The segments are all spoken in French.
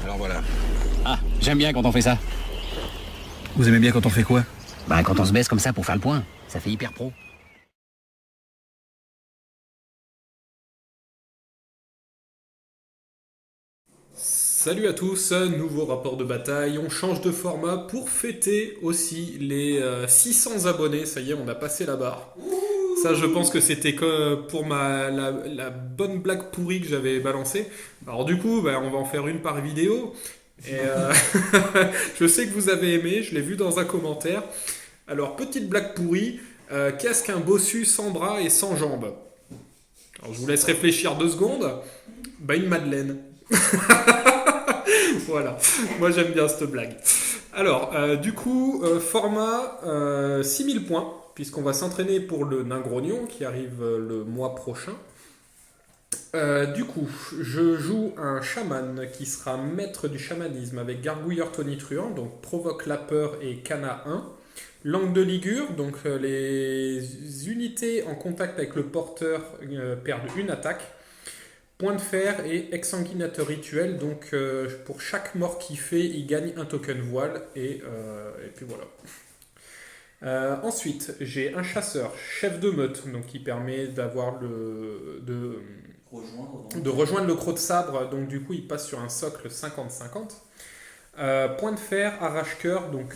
Alors voilà. Ah, j'aime bien quand on fait ça. Vous aimez bien quand on fait quoi? Bah, quand on se baisse comme ça pour faire le point. Ça fait hyper pro. Salut à tous, nouveau rapport de bataille. On change de format pour fêter aussi les 600 abonnés. Ça y est, on a passé la barre. Ça, je pense que c'était que pour la bonne blague pourrie que j'avais balancée. Alors du coup, bah, on va en faire une par vidéo. Et je sais que vous avez aimé, je l'ai vu dans un commentaire. Alors, petite blague pourrie. Qu'est-ce qu'un bossu sans bras et sans jambes? Alors, je vous laisse réfléchir 2 secondes. Bah, une madeleine. Voilà, moi j'aime bien cette blague. Alors, du coup, format 6000 points, puisqu'on va s'entraîner pour le nain grognon qui arrive le mois prochain. Du coup, je joue un chaman qui sera maître du chamanisme avec gargouilleur tonitruant, donc provoque la peur et cana 1. Langue de Ligure, donc les unités en contact avec le porteur perdent une attaque. Point de fer et exsanguinateur rituel, donc pour chaque mort qu'il fait, il gagne un token voile, et puis voilà. Ensuite, j'ai un chasseur, chef de meute, donc qui permet d'avoir de rejoindre le croc de sabre, donc du coup il passe sur un socle 50-50. Point de fer, arrache-cœur, donc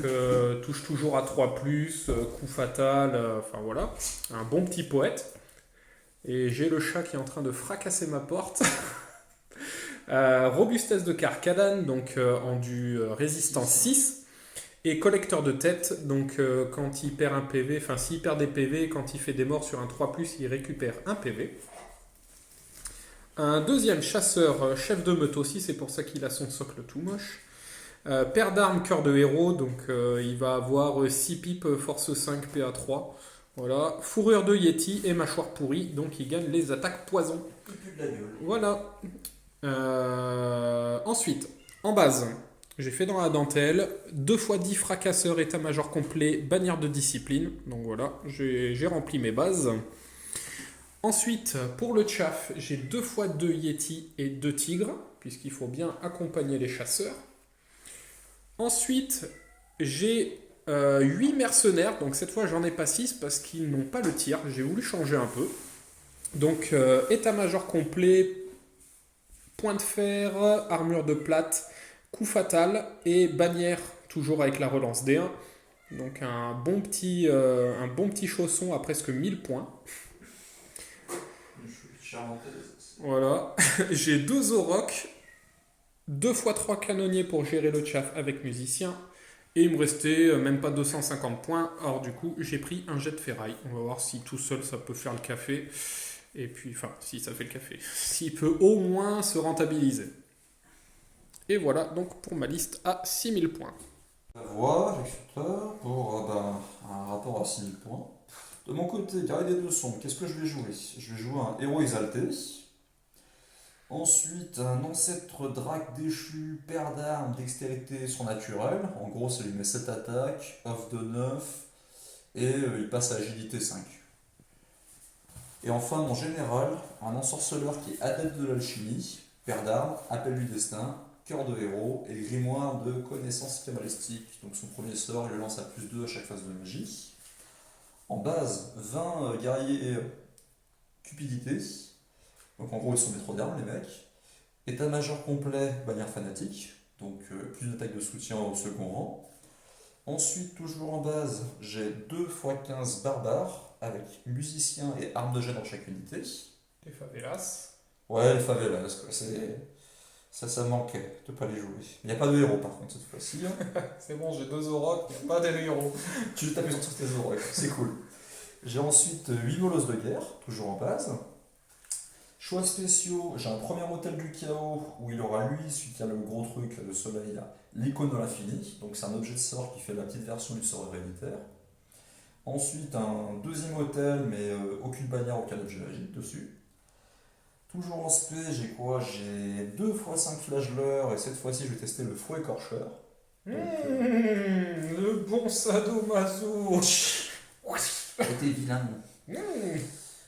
touche toujours à 3+, coup fatal, enfin voilà, un bon petit poète. Et j'ai le chat qui est en train de fracasser ma porte. Robustesse de Carcadan, donc en du résistance 6. Et collecteur de tête, donc quand il perd un PV, enfin s'il perd des PV, quand il fait des morts sur un 3+, il récupère un PV. Un deuxième chasseur, chef de meute aussi, c'est pour ça qu'il a son socle tout moche. Paire d'armes, cœur de héros, donc il va avoir 6 pipes, force 5, PA3. Voilà, fourrure de Yeti et mâchoire pourrie, donc il gagne les attaques poison. Voilà. Ensuite, en base, j'ai fait dans la dentelle 2x10 fracasseur, état-major complet, bannière de discipline. Donc voilà, j'ai rempli mes bases. Ensuite, pour le chaff, j'ai 2x2 Yeti et 2 tigres, puisqu'il faut bien accompagner les chasseurs. Ensuite, j'ai 8 mercenaires, donc cette fois j'en ai pas 6 parce qu'ils n'ont pas le tir, j'ai voulu changer un peu. Donc état-major complet, point de fer, armure de plate, coup fatal et bannière toujours avec la relance D1. Donc un bon petit chausson à presque 1000 points. Voilà, j'ai 2 aurochs, 2x3 canonniers pour gérer le chaff avec musicien. Et il me restait même pas 250 points. Or, du coup, j'ai pris un jet de ferraille. On va voir si tout seul ça peut faire le café. Et puis, enfin, si ça fait le café. S'il peut au moins se rentabiliser. Et voilà donc pour ma liste à 6000 points. La voix, j'exploiteur, pour un rapport à 6000 points. De mon côté, guerrier des deux sombres, qu'est-ce que je vais jouer? Je vais jouer un héros exalté. Ensuite, un ancêtre drac déchu, paire d'armes, dextérité surnaturelle. En gros, ça lui met 7 attaques, off de 9, et il passe à agilité 5. Et enfin, mon général, un ensorceleur qui est adepte de l'alchimie, paire d'armes, appel du destin, cœur de héros, et le grimoire de connaissance cabalistique. Donc son premier sort, il le lance à +2 à chaque phase de magie. En base, 20 guerriers cupidité. Donc en gros, ils sont maîtres d'armes, les mecs. État-major complet, bannière fanatique. Donc plus d'attaque de soutien au second rang. Ensuite, toujours en base, j'ai 2x15 barbares avec musicien et armes de jet dans chaque unité. Les favelas. Ouais, les favelas, quoi. Ça manquait de pas les jouer. Il n'y a pas de héros par contre cette fois-ci. C'est bon, j'ai 2 aurochs, il n'y a pas des héros. Tu veux taper sur tes aurochs, c'est cool. J'ai ensuite 8 molosses de guerre, toujours en base. Choix spéciaux, j'ai un premier hôtel du chaos où il aura lui, celui qui a le gros truc, le soleil là, l'icône de l'infini. Donc c'est un objet de sort qui fait la petite version du sort héréditaire. Ensuite un deuxième hôtel, mais aucune bannière, aucun objet magique dessus. Toujours en spé, j'ai quoi? J'ai 2x5 flageleurs et cette fois-ci je vais tester le fouet écorcheur. Le bon sadomaso. T'es vilain.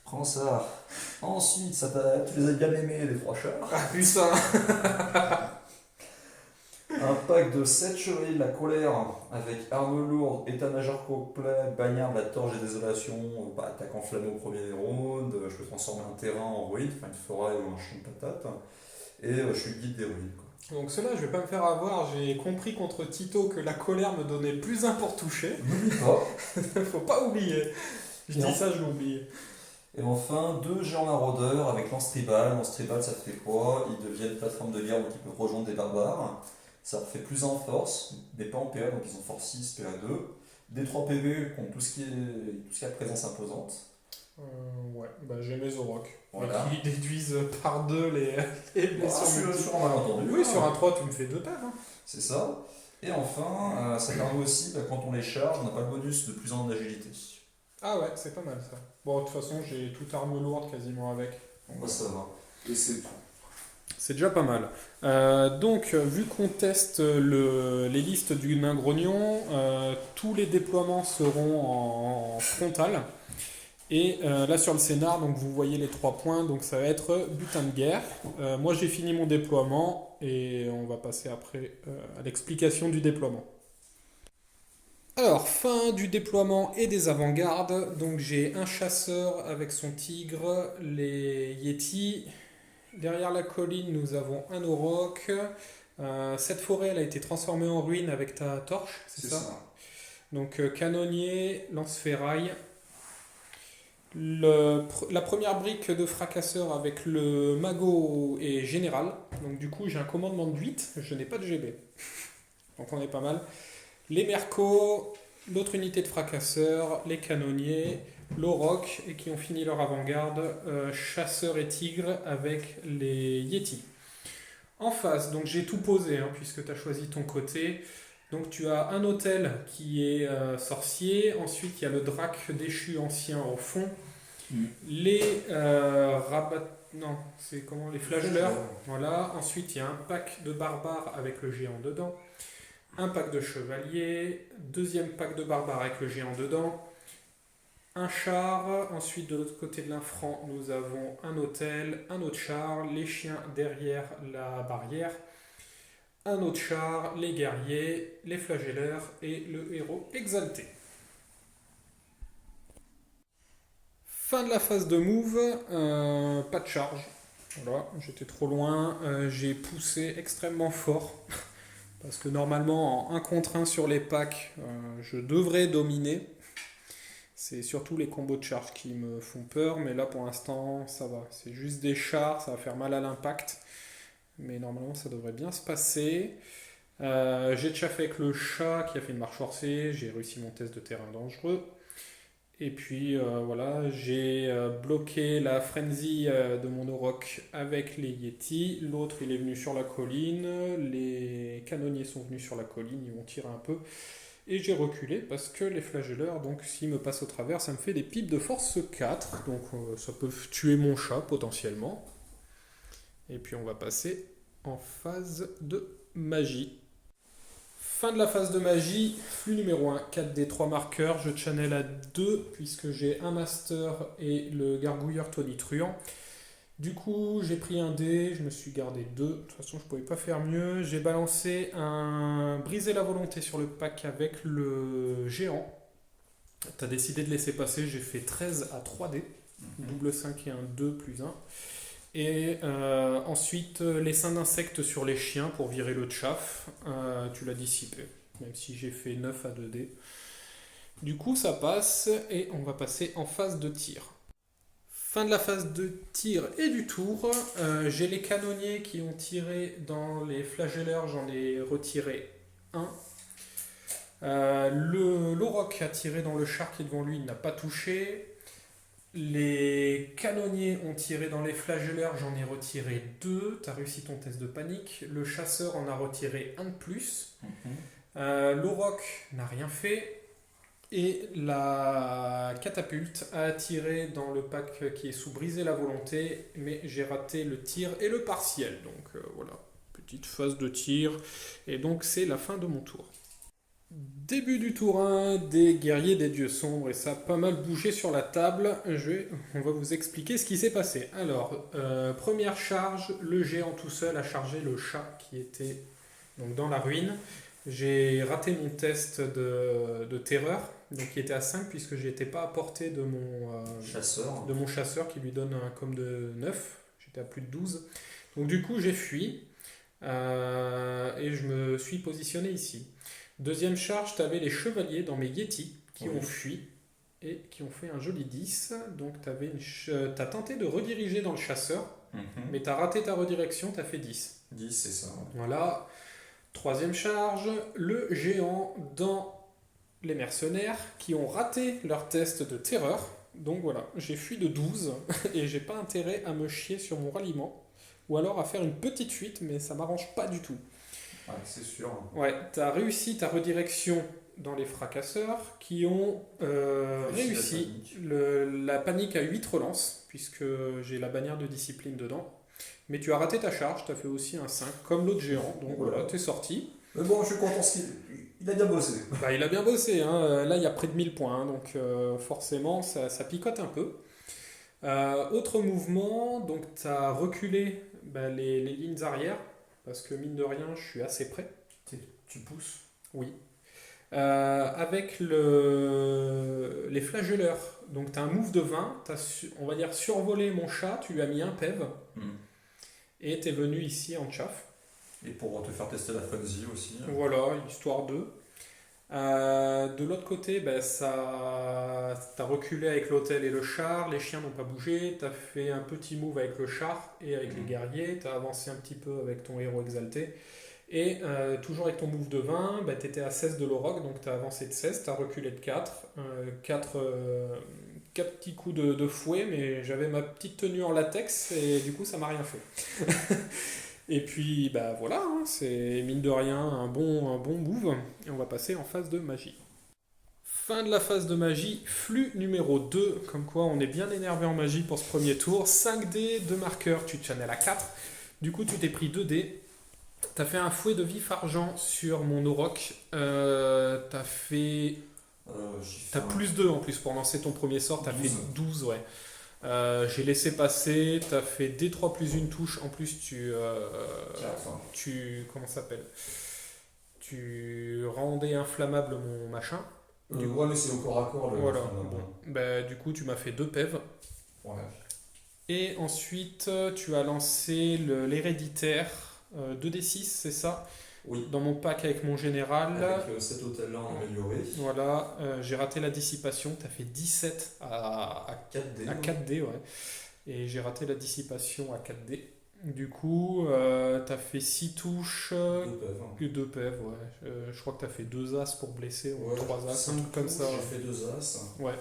Prends ça. Ensuite, tu les as bien aimés, les frocheurs. Ah putain. de 7 chevaliers de la colère avec arme lourde, état-major complet, bagnard de la torche et désolation, attaquant flamme au premier round, je peux transformer un terrain en ruine, enfin une forêt ou un champ de patates, et je suis le guide des ruines. Quoi. Donc cela, je vais pas me faire avoir, j'ai compris contre Tito que la colère me donnait plus 1 pour toucher. N'oublie pas. Faut pas oublier. Je Non. dis ça, je l'ai oublié. Et enfin, 2 géants maraudeurs avec lance tribal. Lance tribal, ça fait quoi? Ils deviennent plateforme de guerre, donc ils peuvent rejoindre des barbares. Ça leur fait plus 1 en force, mais pas en PA, donc ils ont force 6, PA 2. Des 3 PV contre tout ce qui est présence imposante. Ouais, bah j'ai mes Aurochs. Voilà. Qui déduisent par 2 les blessures multiples. Sur un malentendu. Oui, sur un 3, tu me fais 2 paves. Hein. C'est ça. Et enfin, ça permet aussi, quand on les charge, on n'a pas le bonus de plus 1 en agilité. Ah ouais, c'est pas mal ça. Bon, de toute façon, j'ai toute arme lourde quasiment avec. Donc bah, ça va. Et c'est tout. C'est déjà pas mal. Donc, vu qu'on teste les listes du nain grognon, tous les déploiements seront en frontal. Et là sur le scénar, donc vous voyez les 3 points, donc ça va être butin de guerre. Moi j'ai fini mon déploiement et on va passer après à l'explication du déploiement. Alors, fin du déploiement et des avant-gardes. Donc j'ai un chasseur avec son tigre, les Yétis. Derrière la colline, nous avons un auroch. Cette forêt, elle a été transformée en ruine avec ta torche, c'est ça? Donc canonnier, lance-ferraille. La première brique de fracasseur avec le magot est général. Donc du coup, j'ai un commandement de 8, je n'ai pas de GB. Donc on est pas mal. Les mercos, l'autre unité de fracasseur, les canonniers, l'auroch, et qui ont fini leur avant-garde, chasseur et tigre avec les yétis. En face, donc j'ai tout posé, hein, puisque tu as choisi ton côté. Donc tu as un hôtel qui est sorcier, ensuite il y a le drac déchu ancien au fond, les les flagelleurs, voilà. Ensuite il y a un pack de barbares avec le géant dedans, un pack de chevaliers, deuxième pack de barbares avec le géant dedans, un char, ensuite de l'autre côté de l'infrant nous avons un hôtel, un autre char, les chiens derrière la barrière, un autre char, les guerriers, les flagelleurs et le héros exalté. Fin de la phase de move, pas de charge. Voilà, j'étais trop loin, j'ai poussé extrêmement fort. Parce que normalement, en 1 contre 1 sur les packs, je devrais dominer. C'est surtout les combos de charge qui me font peur, mais là pour l'instant, ça va. C'est juste des chars, ça va faire mal à l'impact. Mais normalement ça devrait bien se passer. J'ai déjà fait avec le chat qui a fait une marche forcée, j'ai réussi mon test de terrain dangereux. Et puis voilà, j'ai bloqué la frenzy de mon auroch avec les yétis. L'autre il est venu sur la colline, les canonniers sont venus sur la colline, ils vont tirer un peu. Et j'ai reculé parce que les flagelleurs, donc s'ils me passent au travers, ça me fait des pipes de force 4. Donc ça peut tuer mon chat potentiellement. Et puis on va passer en phase de magie. Fin de la phase de magie, flux numéro 1, 4 des 3 marqueurs, je channel à 2 puisque j'ai un master et le gargouilleur tonitruant. Du coup j'ai pris un dé, je me suis gardé 2, de toute façon je ne pouvais pas faire mieux. J'ai balancé un briser la volonté sur le pack avec le géant. Tu as décidé de laisser passer, j'ai fait 13 à 3 dés, double 5 et un 2 plus 1. Et ensuite, l'essaim d'insectes sur les chiens pour virer le chaff, tu l'as dissipé, même si j'ai fait 9 à 2D. Du coup, ça passe et on va passer en phase de tir. Fin de la phase de tir et du tour. J'ai les canonniers qui ont tiré dans les flagelleurs, j'en ai retiré 1. L'auroch a tiré dans le char qui est devant lui, il n'a pas touché. Les canonniers ont tiré dans les flagelleurs, j'en ai retiré 2. Tu as réussi ton test de panique. Le chasseur en a retiré 1 de plus. L'auroch n'a rien fait. Et la catapulte a tiré dans le pack qui est sous briser la volonté. Mais j'ai raté le tir et le partiel. Donc voilà, petite phase de tir. Et donc c'est la fin de mon tour. Début du tour 1 des guerriers des dieux sombres, et ça a pas mal bougé sur la table. On va vous expliquer ce qui s'est passé. Alors, première charge, le géant tout seul a chargé le chat qui était Donc dans la ruine, j'ai raté mon test de terreur, donc qui était à 5 puisque j'étais pas à portée Chasseur. de mon chasseur qui lui donne un com de 9. J'étais à plus de 12. Donc du coup j'ai fui et je me suis positionné ici. Deuxième charge, tu avais les chevaliers dans mes Yeti qui Oui. ont fui et qui ont fait un joli 10. Donc t'as tenté de rediriger dans le chasseur, mais tu as raté ta redirection, tu as fait 10. 10, c'est ça. Ouais. Voilà. Troisième charge, le géant dans les mercenaires qui ont raté leur test de terreur. Donc voilà, j'ai fui de 12 et j'ai pas intérêt à me chier sur mon ralliement ou alors à faire une petite fuite, mais ça m'arrange pas du tout. Ouais, c'est sûr. Ouais, t'as réussi ta redirection dans les fracasseurs qui ont réussi la panique à 8 relances, puisque j'ai la bannière de discipline dedans. Mais tu as raté ta charge, tu as fait aussi un 5, comme l'autre géant. Donc voilà, t'es sorti. Mais bon, je suis content, il a bien bossé. Bah, il a bien bossé, hein. Là il y a près de 1000 points, hein, donc forcément ça picote un peu. Autre mouvement, donc tu as reculé les lignes arrière, parce que mine de rien je suis assez près. Tu pousses. Oui. Avec les flagelleurs, donc tu as un move de 20, tu as on va dire survolé mon chat, tu lui as mis un PEV, et tu es venu ici en chaff. Et pour te faire tester la frenzy aussi. Voilà, histoire de. De l'autre côté, t'as reculé avec l'hôtel et le char, les chiens n'ont pas bougé, t'as fait un petit move avec le char et avec les guerriers, t'as avancé un petit peu avec ton héros exalté, et toujours avec ton move de 20, t'étais à 16 de l'Oroc, donc t'as avancé de 16, t'as reculé de 4, 4 petits coups de fouet, mais j'avais ma petite tenue en latex, et du coup ça m'a rien fait. Et puis voilà, hein, c'est mine de rien un bon move. Et on va passer en phase de magie. Fin de la phase de magie, flux numéro 2. Comme quoi on est bien énervé en magie pour ce premier tour. 5 dés de marqueur, tu te channels à 4. Du coup tu t'es pris 2 dés. T'as fait un fouet de vif argent sur mon Auroch. T'as plus 2 en plus pour lancer ton premier sort. T'as 12. fait 12, ouais. J'ai laissé passer, t'as fait D3 plus une touche, en plus comment ça s'appelle? Tu rendais inflammable mon machin. Ouais, mais c'est au corps à corps. Voilà, bon. Du coup tu m'as fait 2 PEV. Ouais. Et ensuite tu as lancé l'héréditaire 2D6, c'est ça? Oui. Dans mon pack avec mon général. Avec cet hôtel-là en amélioré. Voilà, j'ai raté la dissipation, t'as fait 17 à 4D. À 4D, ouais. Et j'ai raté la dissipation à 4D. Du coup, t'as fait 6 touches. 2 PEV, ouais. Je crois que t'as fait 2 as pour blesser, ou 3 as, un truc comme ça. J'ai fait 2 as. Ouais.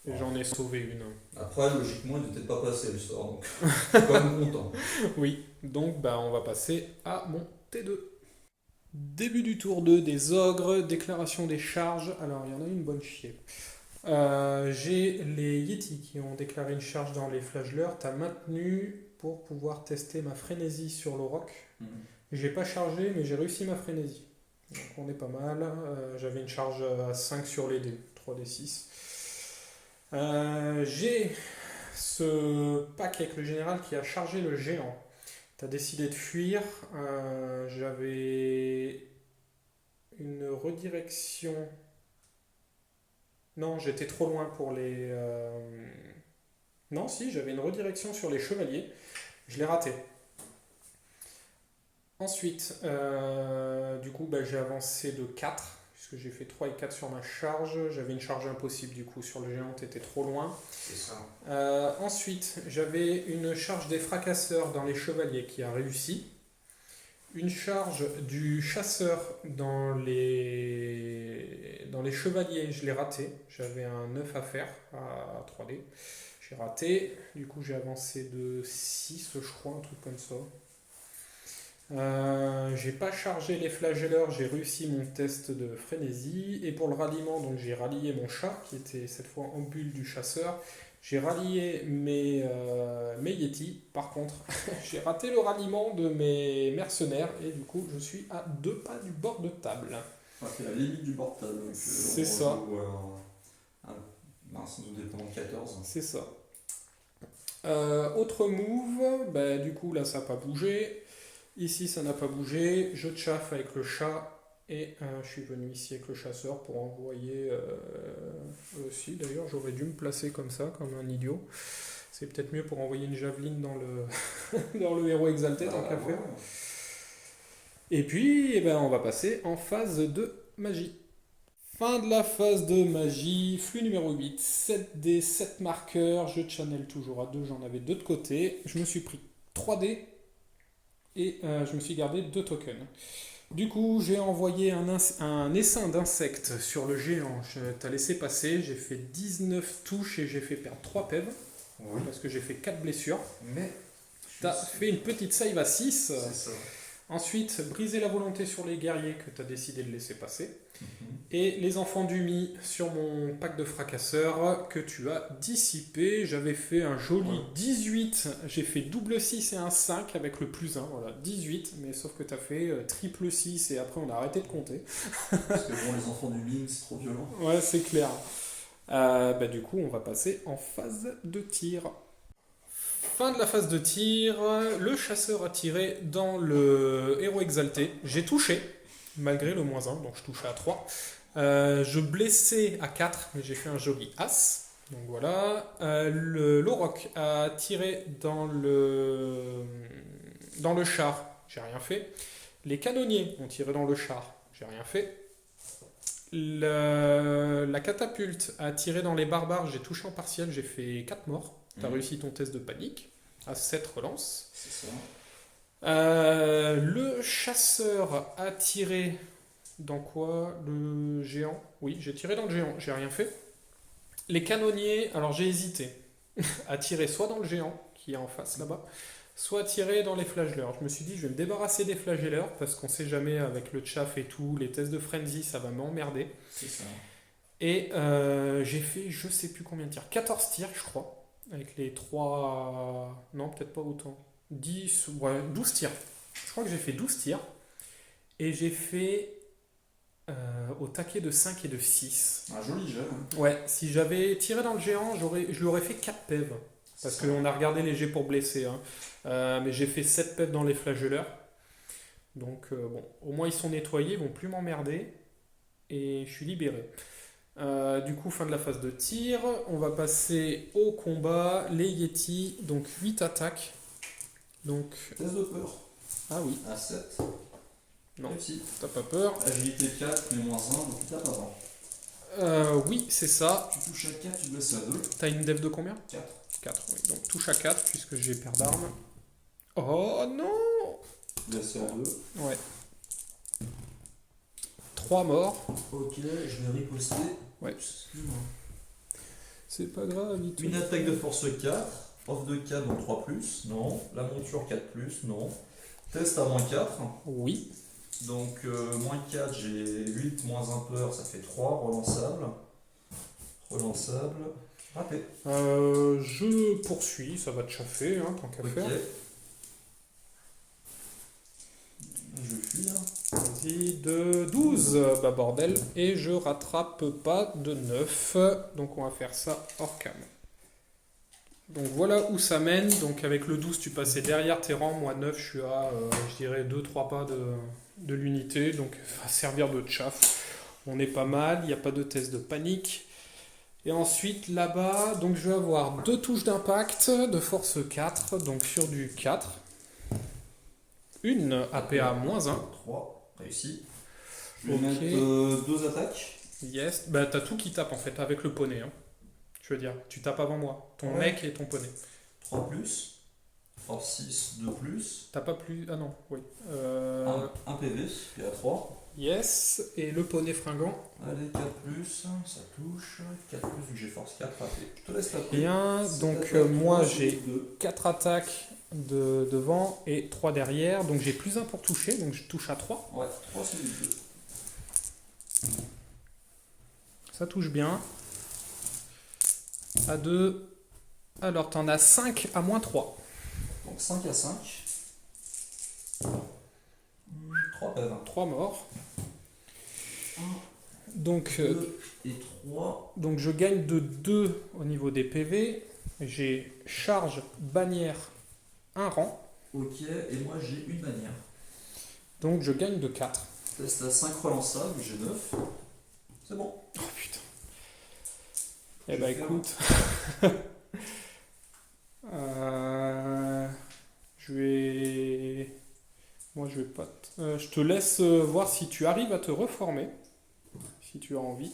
Et j'en ai sauvé une. Après, logiquement, il n'était pas passé le sort, donc je suis quand même content. Oui, donc on va passer à mon T2. Début du tour 2 des ogres, déclaration des charges. Alors, il y en a une bonne chier. J'ai les Yeti qui ont déclaré une charge dans les flagelleurs. T'as maintenu pour pouvoir tester ma frénésie sur l'Auroch. J'ai pas chargé, mais j'ai réussi ma frénésie. Donc on est pas mal. J'avais une charge à 5 sur les dés, 3d6. J'ai ce pack avec le général qui a chargé le géant. T'as décidé de fuir. J'avais une redirection. Non, j'étais trop loin pour les. Non, si, j'avais une redirection sur les chevaliers. Je l'ai raté. Ensuite, du coup, j'ai avancé de 4, puisque j'ai fait 3 et 4 sur ma charge. J'avais une charge impossible, du coup, sur le géant, t'étais trop loin. C'est ça. Ensuite, j'avais une charge des fracasseurs dans les chevaliers qui a réussi. Une charge du chasseur dans les chevaliers, je l'ai raté. J'avais un 9 à faire à 3D. J'ai raté. Du coup, j'ai avancé de 6, je crois, un truc comme ça. J'ai pas chargé les flagelleurs, j'ai réussi mon test de frénésie. Et pour le ralliement, donc j'ai rallié mon chat, qui était cette fois en bulle du chasseur. J'ai rallié mes Yeti. Par contre, j'ai raté le ralliement de mes mercenaires. Et du coup, je suis à 2 pas du bord de table. C'est la limite du bord de table. C'est ça. Mince, nous dépendons de 14. C'est ça. Autre move, du coup là ça n'a pas bougé. Ici, ça n'a pas bougé. Je chauffe avec le chat. Et je suis venu ici avec le chasseur pour envoyer... aussi, d'ailleurs, j'aurais dû me placer comme ça, comme un idiot. C'est peut-être mieux pour envoyer une javeline dans le, dans le héros exalté, tant qu'à faire. Et puis, eh ben, on va passer en phase de magie. Fin de la phase de magie, flux numéro 8, 7 dés, 7 marqueurs, je channel toujours à 2, j'en avais 2 de côté. Je me suis pris 3 dés et je me suis gardé 2 tokens. Du coup, j'ai envoyé un essaim d'insectes sur le géant. Je t'ai laissé passer, j'ai fait 19 touches et j'ai fait perdre 3 PEV. Oui. Parce que j'ai fait 4 blessures. Mais. T'as fait une petite save à 6. C'est ça. Ensuite, briser la volonté sur les guerriers que tu as décidé de laisser passer. Mhm. Et les enfants du Mi sur mon pack de fracasseurs que tu as dissipé. J'avais fait un joli 18. J'ai fait double 6 et un 5 avec le plus 1. Voilà, 18. Mais sauf que tu as fait triple 6 et après on a arrêté de compter. Parce que bon, les enfants du Ming, c'est trop violent. Ouais, c'est clair. Du coup, on va passer en phase de tir. Fin de la phase de tir, le chasseur a tiré dans le héros exalté. J'ai touché, malgré le moins 1, donc je touchais à 3. Je blessais à 4, mais j'ai fait un joli as. Donc voilà. L'Auroch a tiré dans le char, j'ai rien fait. Les canonniers ont tiré dans le char, j'ai rien fait. La catapulte a tiré dans les barbares, j'ai touché en partiel, j'ai fait 4 morts. T'as réussi ton test de panique à 7 relances. C'est ça. Le chasseur a tiré dans quoi? Le géant? Oui, j'ai tiré dans le géant, j'ai rien fait. Les canonniers, alors j'ai hésité à tirer soit dans le géant, qui est en face là-bas, soit tirer dans les flagelleurs. Je me suis dit, je vais me débarrasser des flagelleurs, parce qu'on sait jamais avec le chaff et tout, les tests de frenzy, ça va m'emmerder. C'est ça. Et j'ai fait, je sais plus combien de tirs, 14 tirs, je crois. Avec les 3... Non, peut-être pas autant. 10... Ouais, 12 tirs. Je crois que j'ai fait 12 tirs. Et j'ai fait au taquet de 5 et de 6. Un joli jeu. Ouais, si j'avais tiré dans le géant, je lui aurais fait 4 PEV. Parce qu'on a regardé les jets pour blesser. Hein. Mais j'ai fait 7 PEV dans les flagelleurs. Donc bon, au moins ils sont nettoyés, ils vont plus m'emmerder. Et je suis libéré. Du coup, fin de la phase de tir. On va passer au combat. Les Yeti, donc 8 attaques. Donc... Test de peur. Ah oui, À 7. non, Réussi. t'as pas peur. Agilité 4, mais moins 1, donc tu tapes avant. Oui, c'est ça. Tu touches à 4, tu blesses à 2. T'as une def de combien? 4. 4, oui. Donc touche à 4, puisque j'ai paire d'armes. Oh non! Blessé à 2. Ouais. 3 morts. Ok, je vais riposter. Ouais. Excuse-moi. C'est pas grave, il Une attaque de force 4. Off de 4, donc 3+. Non. La monture 4+. Non. Test à moins 4. Oui. Donc moins 4, j'ai 8, moins 1 peur, ça fait 3. Relançable. Relançable. Raté. Je poursuis, ça va te chaffer, hein, tant qu'à Ok. faire. Je fuis là. Vas-y, de 12, bah bordel. Et je rattrape pas de 9. Donc on va faire ça hors cam. Donc voilà où ça mène. Donc avec le 12, tu passais derrière tes rangs. Moi 9, je suis à, je dirais, 2-3 pas de l'unité. Donc ça va servir de chaff. On est pas mal, il n'y a pas de test de panique. Et ensuite là-bas, donc je vais avoir 2 touches d'impact de force 4. Donc sur du 4. Une APA moins 1. 3. Réussi. Je vais Ok. mettre 2 attaques. Yes. Bah t'as tout qui tape en fait avec le poney. Hein. Je veux dire, tu tapes avant moi. Ton Ouais. mec et ton poney. 3+. Force 6, 2+. T'as pas plus... Ah non, oui. 1 PV, puis à 3. Yes. Et le poney fringant. Allez, 4+, ça touche. 4+, vu que j'ai force 4, raté. Je te laisse taper. Bien. Cette Donc attaque, moi trois, j'ai c'est 2. 4 attaques de devant et 3 derrière. Donc j'ai plus 1 pour toucher. Donc je touche à 3. Ouais, 3 c'est 2. Ça touche bien. À 2. Alors t'en as 5 à moins 3. Donc 5 à 5. 3 PV. 3 morts. 1, Donc, 2 et 3. donc je gagne de 2 au niveau des PV. J'ai charge, bannière, un rang. Ok, et moi j'ai une manière. Donc je gagne de 4. Test à 5 relançables, j'ai 9. C'est bon. Oh putain. Eh Je bah vais faire- écoute. Je vais. Moi je vais pas. Je te laisse voir si tu arrives à te reformer. Si tu as envie.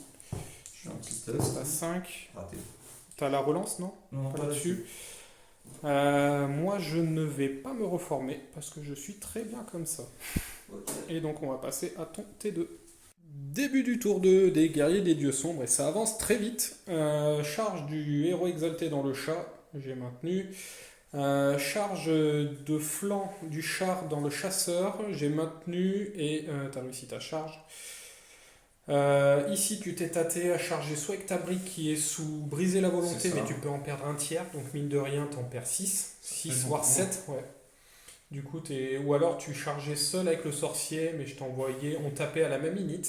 Je fais un petit test. T'as 5. Raté. T'as la relance, non? Non, Pas là-dessus. Moi je ne vais pas me reformer parce que je suis très bien comme ça. Ok. Et donc on va passer à ton T2. Début du tour 2 des guerriers des dieux sombres et ça avance très vite. Charge du héros exalté dans le chat, j'ai maintenu. Charge de flanc du char dans le chasseur, j'ai maintenu et t'as réussi ta charge. Ici tu t'es tâté à charger soit avec ta brique qui est sous briser la volonté, C'est ça. mais tu peux en perdre un tiers, donc mine de rien t'en perds 6, fait voire beaucoup. 7, ouais. Du coup, ou alors tu chargeais seul avec le sorcier, mais je t'envoyais, on tapait à la même init.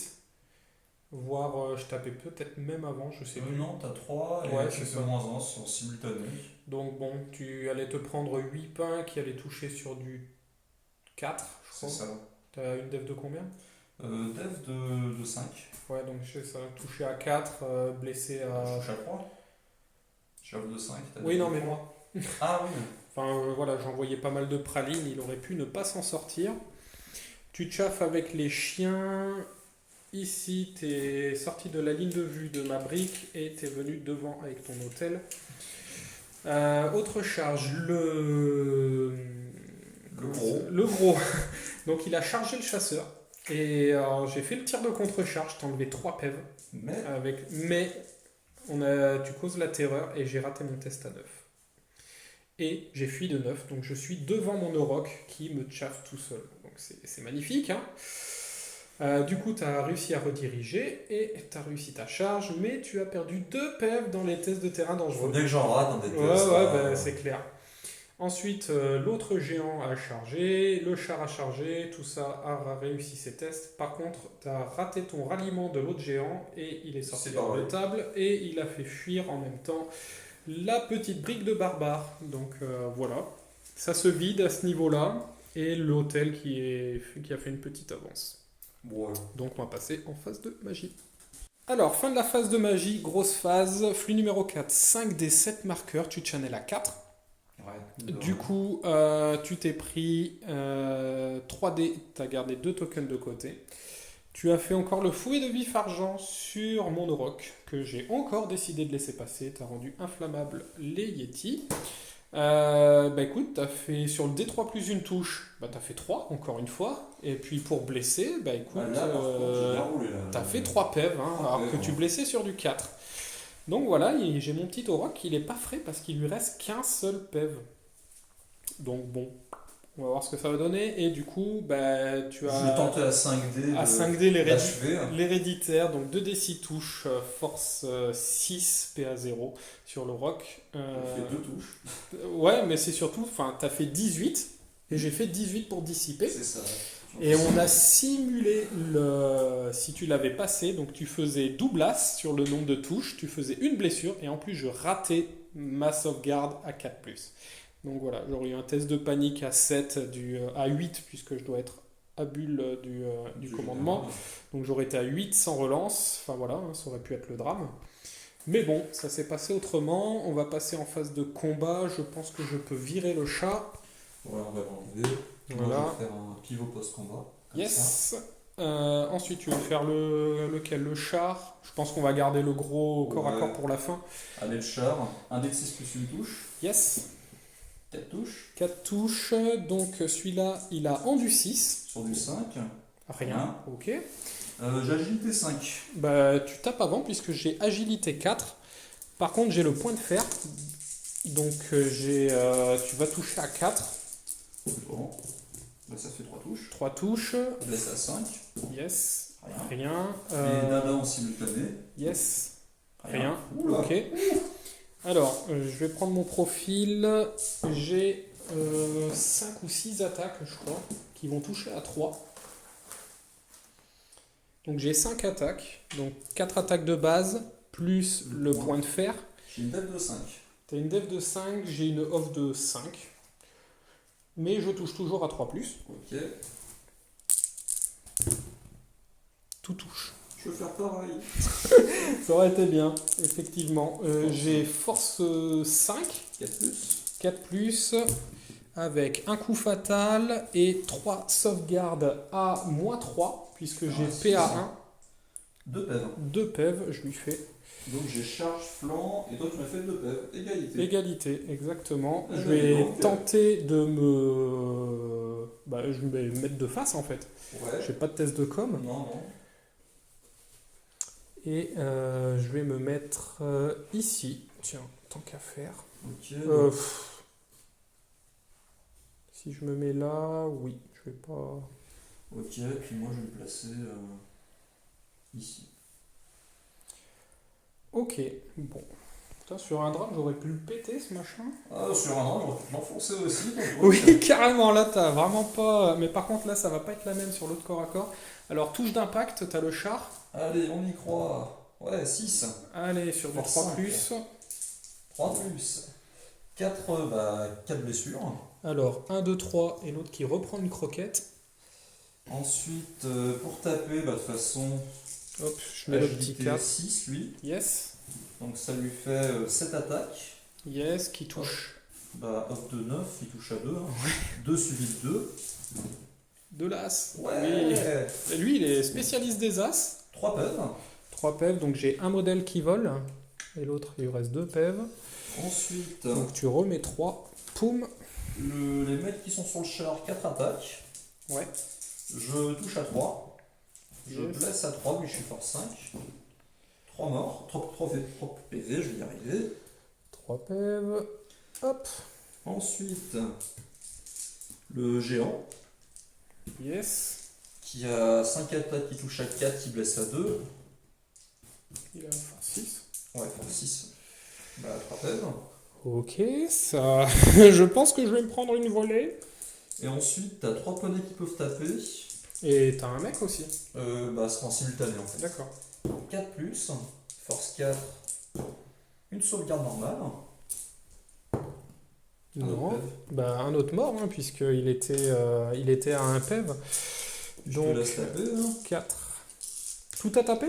Voire je tapais peut-être même avant, je sais plus. Non, t'as 3 et Ouais, tu c'est fais ça. moins 1 sur simultané. Donc bon, tu allais te prendre 8 pains qui allaient toucher sur du 4, je C'est crois. ça. T'as une def de combien? Dev de 5. Ouais, donc je sais ça. Touché à 4, blessé à... Je touche à 3. Chef de 5. Oui, non, mais moi. Ah oui. Enfin voilà, j'envoyais pas mal de pralines, il aurait pu ne pas s'en sortir. Tu te chaffes avec les chiens. Ici, t'es sorti de la ligne de vue de ma brique et t'es venu devant avec ton hôtel. Autre charge, Le gros. Le gros. Donc il a chargé le chasseur. Et alors, j'ai fait le tir de contre-charge, t'as enlevé 3 pèves. Mais tu causes la terreur et j'ai raté mon test à 9. Et j'ai fui de 9, donc je suis devant mon Auroch qui me chauffe tout seul. Donc c'est magnifique, hein. Du coup, tu as réussi à rediriger et tu as réussi ta charge, mais tu as perdu 2 PF dans les tests de terrain Faut dangereux. bien que j'en rate dans des tests. Ouais, bah, c'est clair. Ensuite, l'autre géant a chargé, le char a chargé, tout ça a réussi ses tests. Par contre, tu as raté ton ralliement de l'autre géant et il est sorti C'est hors pareil. de table et il a fait fuir en même temps la petite brique de barbare. Donc voilà, ça se vide à ce niveau-là et l'hôtel qui a fait une petite avance. Ouais. Donc on va passer en phase de magie. Alors, fin de la phase de magie, grosse phase, flux numéro 4, 5 des 7 marqueurs, tu channel à 4. Ouais. Du coup, tu t'es pris 3D, tu as gardé 2 tokens de côté. Tu as fait encore le fouet de vif argent sur mon Auroch, que j'ai encore décidé de laisser passer. Tu as rendu inflammable les Yeti. Bah écoute, t'as fait sur le D3 plus une touche, bah t'as fait 3 encore une fois. Et puis pour blesser, bah écoute, Là, par contre, j'ai bien roulé, là. t'as fait 3 PEV, hein, alors que tu blessais sur du 4. Donc voilà, j'ai mon petit Auroch, il est pas frais parce qu'il lui reste qu'un seul PEV. Donc bon, on va voir ce que ça va donner. Et du coup, bah tu Je vais as tenter à 5D. à 5D l'achever. l'héréditaire, donc 2D6 touches, force 6, PA 0 sur le rock. J'ai fait 2 touches. Ouais, mais c'est surtout, enfin, t'as fait 18 et j'ai fait 18 pour dissiper. C'est ça. Et on a simulé si tu l'avais passé, donc tu faisais double as sur le nombre de touches, tu faisais une blessure et en plus je ratais ma sauvegarde à 4+. Donc voilà, j'aurais eu un test de panique à 7, à 8 puisque je dois être à bulle du commandement. Donc j'aurais été à 8 sans relance, enfin voilà, hein, ça aurait pu être le drame. Mais bon, ça s'est passé autrement. On va passer en phase de combat. Je pense que je peux virer le chat. Voilà, on va l'enlever. Voilà. Moi, je vais faire un pivot post-combat. comme ça. Yes. Ensuite, tu veux faire lequel? Le char. Je pense qu'on va garder le gros corps à Ouais. corps pour la fin. Allez, le char. Un dé de 6 plus une touche. Yes. 4 touches. 4 touches. Donc celui-là, il a endu 6. Sur du 5. Rien. Ok. J'ai agilité 5. Bah, tu tapes avant puisque j'ai agilité 4. Par contre, j'ai le point de fer. Donc tu vas toucher à 4. Bon. Là, ça fait 3 touches. 3 touches. Blesse à 5. Yes. Rien. Rien. Et nada en simultané. Yes. Rien. Oula. Ok. Alors, je vais prendre mon profil. J'ai 5 ou 6 attaques, je crois, qui vont toucher à 3. Donc j'ai 5 attaques. Donc 4 attaques de base, plus le point de fer. J'ai une def de 5. T'as une def de 5, j'ai une off de 5. Mais je touche toujours à 3+. Ok. Tout touche. Je vais faire pareil. Ça aurait été bien, effectivement. J'ai force 5, 4+. 4+, avec un coup fatal et 3 sauvegardes à -3, puisque j'ai PA1. 2 pèves. 2 pèves, je lui fais. Donc j'ai charge, flanc, et toi tu m'as fait 2 pèves. Égalité. Égalité, exactement. Ah, Je vais donc, tenter de me... je vais me mettre de face, en fait. Ouais. J'ai pas de test de com. Non, non. Et je vais me mettre ici. Tiens, tant qu'à faire. Ok. Si je me mets là, oui, je vais pas... Ok, puis moi je vais me placer ici. Ok, bon. Putain, sur un drap, j'aurais pu le péter, ce machin. Ah, sur un an, j'aurais pu l'enfoncer aussi. Donc, Oui, carrément, là, t'as vraiment pas... Mais par contre, là, ça va pas être la même sur l'autre corps à corps. Alors, touche d'impact, t'as le char. Allez, on y croit. Ouais, 6. Allez, sur du Force 3+. 3+. 4 blessures. Alors, 1, 2, 3, et l'autre qui reprend une croquette. Ensuite, pour taper, de toute façon, Hop, je mets le petit agilité 4. 6, lui. Yes. Donc ça lui fait 7 attaques. Yes, qui touche. Hop de 9, il touche à 2. 2 suivi de 2. 2 l'as. Ouais. Oui. Et lui, il est spécialiste des as. 3 pèves. 3 pèves, donc j'ai un modèle qui vole. Et l'autre, il lui reste 2 pèves. Ensuite, Donc tu remets 3. Poum. les mecs qui sont sur le char, 4 attaques. Ouais. Je touche à 3. Je Yes. blesse à 3, lui je suis force 5. 3 morts. 3 PV, je vais y arriver. 3 pèves. Hop. Ensuite, le géant Yes. qui a 5 attaques, qui touche à 4, qui blesse à 2. Il a force 6. Ouais, force 6. 3 pèves. Ok, ça... je pense que je vais me prendre une volée. Et ensuite, t'as 3 poneys qui peuvent taper. Et t'as un mec aussi. C'est en simultané en fait. D'accord. 4+, force 4, une sauvegarde normale. Non. Un Un autre mort, hein, puisqu'il était, il était à un pève. je te Donc, laisse taper. Hein. 4. Tout a tapé?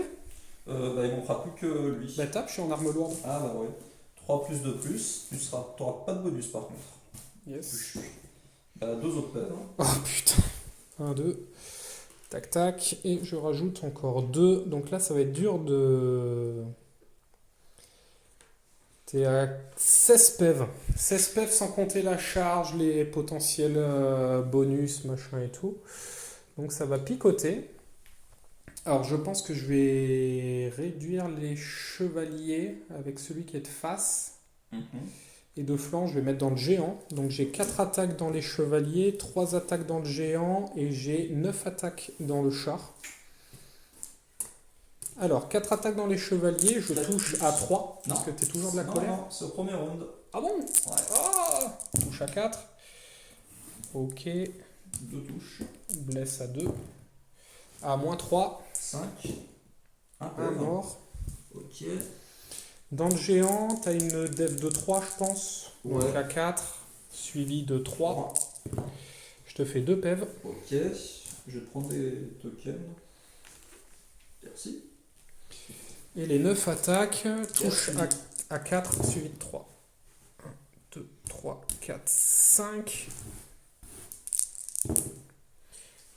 Il manquera plus que lui. Bah tape, je suis en arme lourde. Ah bah ouais. 3 plus 2 plus, t'auras pas de bonus par contre. Yes. 2 autres pèves. Hein. Oh putain. 1, 2. Tac tac. Et je rajoute encore 2. Donc là, ça va être dur de... T'es à 16 pèves. 16 pèves sans compter la charge, les potentiels bonus, machin et tout. Donc ça va picoter. Alors je pense que je vais réduire les chevaliers avec celui qui est de face. Et de flanc, je vais mettre dans le géant. Donc j'ai 4 attaques dans les chevaliers, 3 attaques dans le géant et j'ai 9 attaques dans le char. Alors, 4 attaques dans les chevaliers, je touche à 3, parce que tu es toujours de la colère. Non, c'est au premier round. Ah bon? Ouais. Ah, touche à 4. Ok. 2 touches. Blesse à 2. À -3. 5. Un Un pève. mort. Ok. Dans le géant, tu as une def de 3, je pense. Donc Ouais. à 4, suivi de 3. 3. Je te fais 2 pèves. Ok. Je vais prendre des tokens. Merci. Et les 9 attaques touchent à 4, suivi de 3. 1, 2, 3, 4, 5.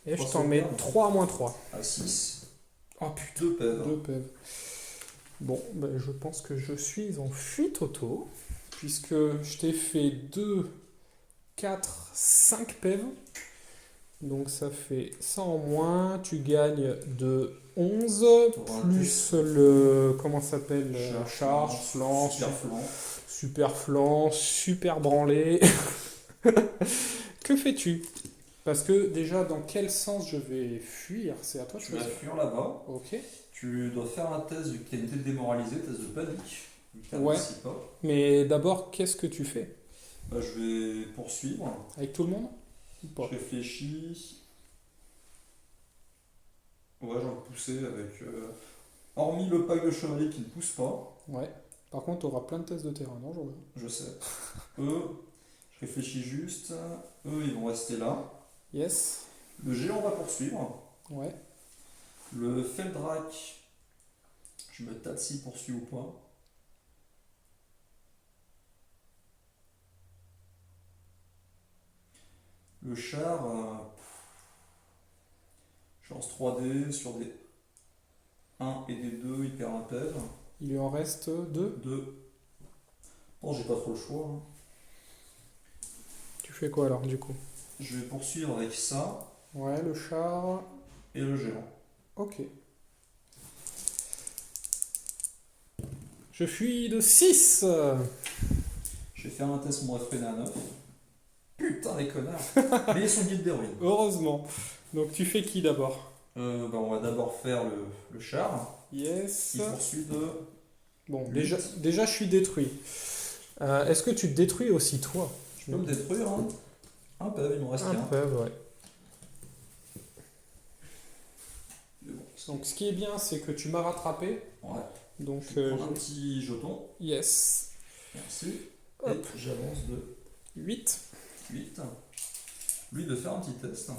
Et je t'en mets 3 à -3. À 6. Oh putain, 2 pèves. 2 pèves. Bon, je pense que je suis en fuite auto, puisque je t'ai fait 2, 4, 5 pèves. Donc ça fait ça en moins. Tu gagnes de 11, plus le... Comment ça s'appelle? Charge, flanc, super flanc, super branlé. Que fais-tu? Parce que déjà, dans quel sens je vais fuir? C'est à toi de Tu vas choisir. fuir là-bas. Ok. Tu dois faire un test vu que tu as été démoralisé, test de panique. Ouais. Pas. Mais d'abord, qu'est-ce que tu fais? Je vais poursuivre. Avec tout le monde? Ou pas? Je réfléchis. Ouais, j'ai envie de pousser avec. Hormis le pack de chevalier qui ne pousse pas. Ouais. Par contre, tu auras plein de tests de terrain, non, Jean-Baptiste? Je sais. Je réfléchis juste. Eux, ils vont rester là. Yes. Le géant va poursuivre. Ouais. Le Feldrac, je me tâte s'il poursuit ou pas. Le char, chance 3D sur des 1 et des 2, il perd un PEV. Il lui en reste 2. 2. Bon, j'ai pas trop le choix, hein. Tu fais quoi alors du coup? Je vais poursuivre avec ça Ouais, le char. et le géant. Ok. Je fuis de 6. Je vais faire un test mon réfréné à 9. Putain, les connards. Mais ils sont guides d'héroïne. Heureusement. Donc tu fais qui d'abord? On va d'abord faire le char. Yes. Il poursuit de... Bon, Huit. déjà je suis détruit. Est-ce que tu te détruis aussi toi? Je peux me détruire, hein. Un PEV, il me reste Un qu'un. peu, ouais. Mais bon, Donc ce qui est bien, c'est que tu m'as rattrapé. ouais. Donc Je prends un petit jeton. yes. Merci. Hop. Et j'avance de 8. 8. Lui de faire un petit test.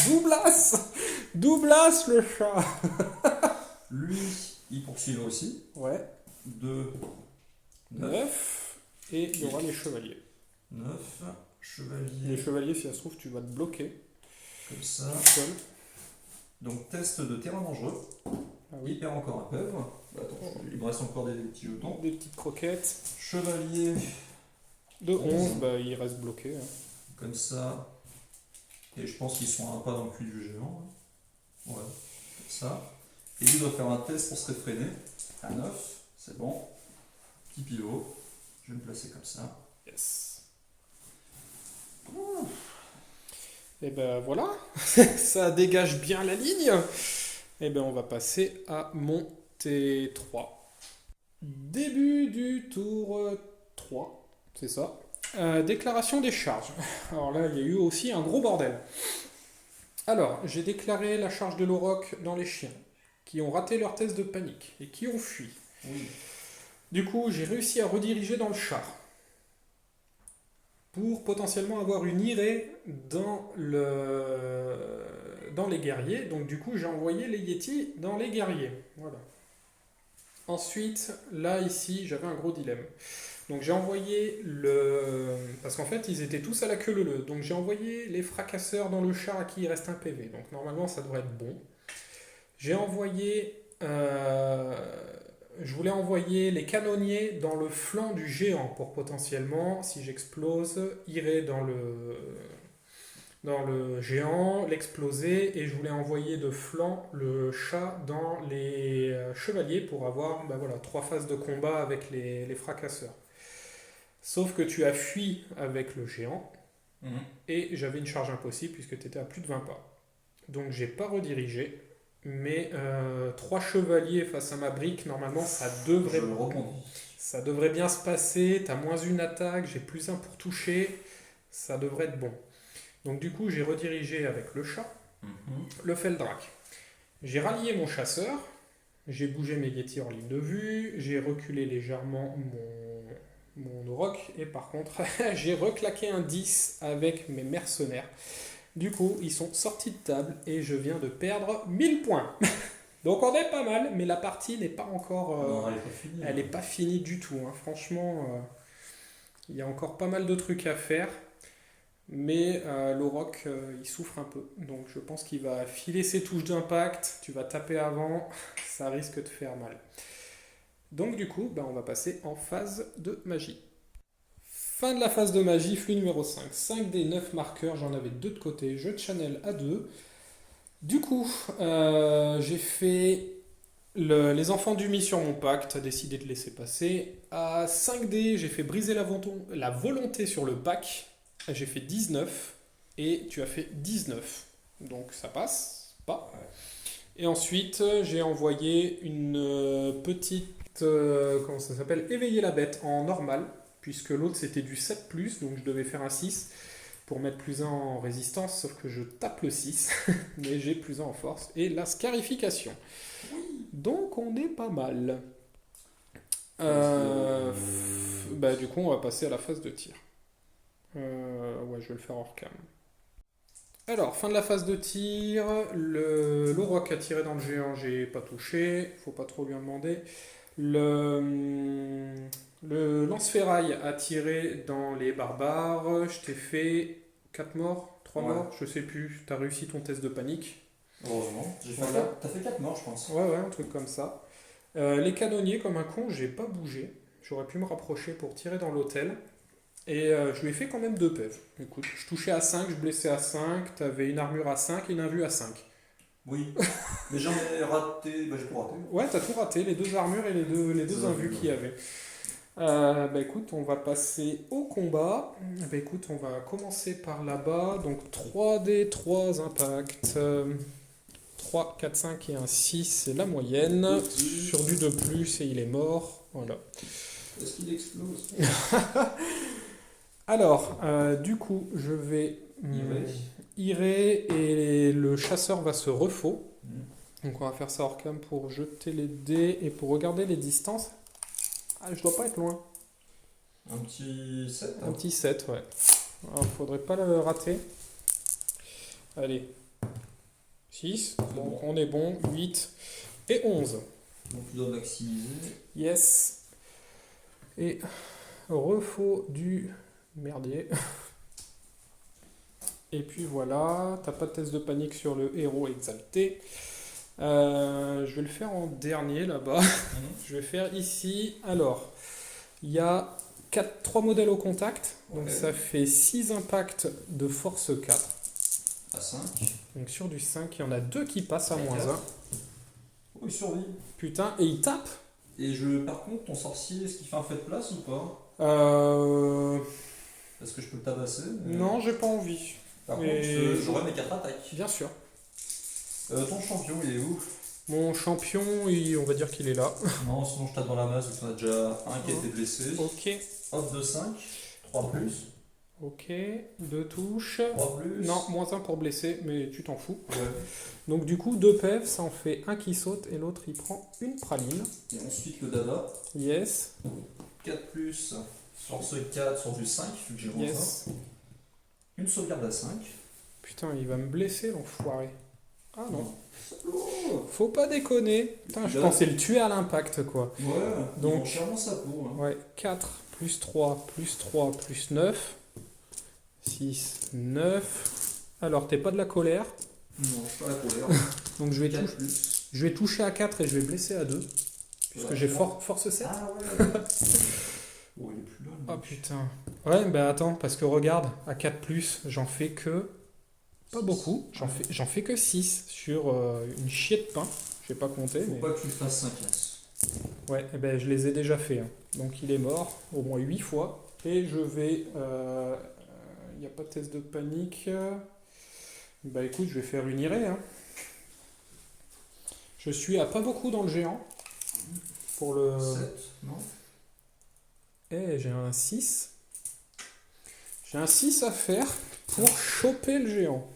Doublas. Doublas le chat. Lui, il poursuit aussi. Ouais. 2, 9. 9. Et il y aura les chevaliers. 9. Les Chevalier, chevaliers, si ça se trouve, tu vas te bloquer comme ça. seul. Donc test de terrain dangereux. Ah Il oui. perd encore un PEV. Attends, il me reste encore des petits jetons. Des petites croquettes. Chevalier, De 11, bah il reste bloqué. Hein. comme ça. Et je pense qu'ils sont à un pas dans le cul du géant. Ouais, comme ça. Et lui doit faire un test pour se réfréner. À 9, c'est bon. Petit pivot. Je vais me placer comme ça. Yes. Et ben voilà, ça dégage bien la ligne. Et ben on va passer à mon T3. Début du tour 3, c'est ça. Déclaration des charges. Alors là, il y a eu aussi un gros bordel. Alors, j'ai déclaré la charge de l'Auroch dans les chiens, qui ont raté leur test de panique et qui ont fui. Oui. Du coup, j'ai réussi à rediriger dans le char pour potentiellement avoir une irée dans les guerriers. Donc du coup, j'ai envoyé les Yétis dans les guerriers. Voilà. Ensuite, là, ici, j'avais un gros dilemme. Donc j'ai envoyé parce qu'en fait, ils étaient tous à la queue leu-leu. Donc j'ai envoyé les fracasseurs dans le char à qui il reste un PV. Donc normalement, ça devrait être bon. J'ai envoyé... Je voulais envoyer les canonniers dans le flanc du géant pour potentiellement, si j'explose, irait dans le géant, l'exploser, et je voulais envoyer de flanc le chat dans les chevaliers pour avoir 3 phases de combat avec les fracasseurs. Sauf que tu as fui avec le géant, et j'avais une charge impossible puisque tu étais à plus de 20 pas. Donc j'ai pas redirigé. Mais 3 chevaliers face à ma brique, normalement, ça devrait bien se passer. T'as moins une attaque, j'ai plus un pour toucher. Ça devrait être bon. Donc du coup, j'ai redirigé avec le chat, le Feldrac. J'ai rallié mon chasseur, j'ai bougé mes Yétis hors ligne de vue, j'ai reculé légèrement mon Auroch, et par contre, j'ai reclaqué un 10 avec mes mercenaires. Du coup, ils sont sortis de table et je viens de perdre 1000 points. Donc on est pas mal, mais la partie n'est pas encore... Non, elle est pas finie. elle n'est pas finie du tout. Hein. Franchement, il y a encore pas mal de trucs à faire. Mais l'Auroch, il souffre un peu. Donc je pense qu'il va filer ses touches d'impact. Tu vas taper avant. Ça risque de faire mal. Donc du coup, on va passer en phase de magie. Fin de la phase de magie, flux numéro 5. 5 des 9 marqueurs, j'en avais 2 de côté. Je channel à 2. Du coup, j'ai fait les enfants du mi sur mon pacte. Tu as décidé de laisser passer. À 5 dés, j'ai fait briser la volonté sur le pack. J'ai fait 19. Et tu as fait 19. Donc ça passe pas. Et ensuite, j'ai envoyé une petite... comment ça s'appelle? Éveiller la bête en normal. Puisque l'autre c'était du 7+, donc je devais faire un 6 pour mettre plus 1 en résistance, sauf que je tape le 6, mais j'ai plus 1 en force, et la scarification. Donc on est pas mal. Bah, du coup, on va passer à la phase de tir. Ouais, je vais le faire hors cam. Alors, fin de la phase de tir. L'auroch a tiré dans le géant, j'ai pas touché. Faut pas trop lui en demander. Le lance-ferraille a tiré dans les barbares. Je t'ai fait 4 morts, 3 Ouais. morts, je sais plus. T'as réussi ton test de panique. Heureusement. Voilà. T'as fait 4 morts, je pense. Ouais, ouais, un truc comme ça. Les canonniers, comme un con, j'ai pas bougé. J'aurais pu me rapprocher pour tirer dans l'hôtel. Et je lui ai fait quand même 2 PEV. Écoute, je touchais à 5, je blessais à 5, t'avais une armure à 5 et une invue à 5. Oui. Mais j'en ai raté. Bah, j'ai tout raté. Ouais, t'as tout raté, les 2 armures et les deux invues qu'il y avait. Bah écoute, on va passer au combat. Bah écoute, on va commencer par là-bas. Donc 3D, 3 impacts. 3, 4, 5 et un 6, c'est la moyenne. Sur du de plus et il est mort. Voilà. Est-ce qu'il explose? Alors, du coup, je vais irer et le chasseur va se refaux. Donc on va faire ça hors cam pour jeter les dés et pour regarder les distances. Ah, je dois pas être loin. Un petit 7. Un petit 7, ouais. Alors, faudrait pas le rater. Allez. 6, donc on est bon. 8 et 11. Donc tu dois maximiser. Yes. Et refaux du merdier. Et puis voilà, t'as pas de test de panique sur le héros exalté. Je vais le faire en dernier là-bas. Je vais faire ici. Alors, il y a 3 modèles au contact. Donc ça fait 6 impacts de force 4. À 5. Donc sur du 5, il y en a 2 qui passent à moins 1. Oh, il survit. Putain, et il tape. Et par contre, ton sorcier, est-ce qu'il fait un fait de place ou pas? Parce que je peux le tabasser. Mais... Non, j'ai pas envie. Par Mais- contre, j'aurai mes 4 attaques. Bien sûr. Ton champion, il est où? Mon champion, on va dire qu'il est là. Non, sinon je tape dans la masse, vu qu'on a déjà un qui a été blessé. Ok, Off de 5, 3 plus, ok, 2 touches. 3 plus. Non, moins 1 pour blesser, mais tu t'en fous. Ouais. Donc du coup, 2 PEV, ça en fait un qui saute et l'autre il prend une praline. Et ensuite le dada. Yes, 4 plus sur ce 4, sur du 5, vu que j'ai moins yes. 1. Une sauvegarde à 5. Putain, il va me blesser l'enfoiré. Ah non, Oh. faut pas déconner. Putain, je Là. pensais le tuer à l'impact quoi. Ouais, Donc- donc clairement ça pour. Hein. Ouais, 4 plus 3 plus 3 plus 9. 6, 9. Alors, t'es pas de la colère. Non, je suis pas la colère. Donc je vais, 4 plus. je vais toucher à 4 et je vais blesser à 2. Puisque j'ai force 7. Ah ouais. Oh, il est plus là. lui. Oh putain. Ouais, bah attends, parce que regarde, à 4 j'en fais que. Pas beaucoup, j'en fais que 6 sur une chier de pain. Je vais pas compter, Faut mais. pas que tu le fasses 5 as. Ouais, eh ben, je les ai déjà fait. Hein. Donc il est mort au moins 8 fois. Et je vais. Il n'y a pas de test de panique. Bah écoute, je vais faire une irée. Hein. Je suis à pas beaucoup dans le géant. Pour le. 7, non? Eh, j'ai un 6. J'ai un 6 à faire pour choper le géant.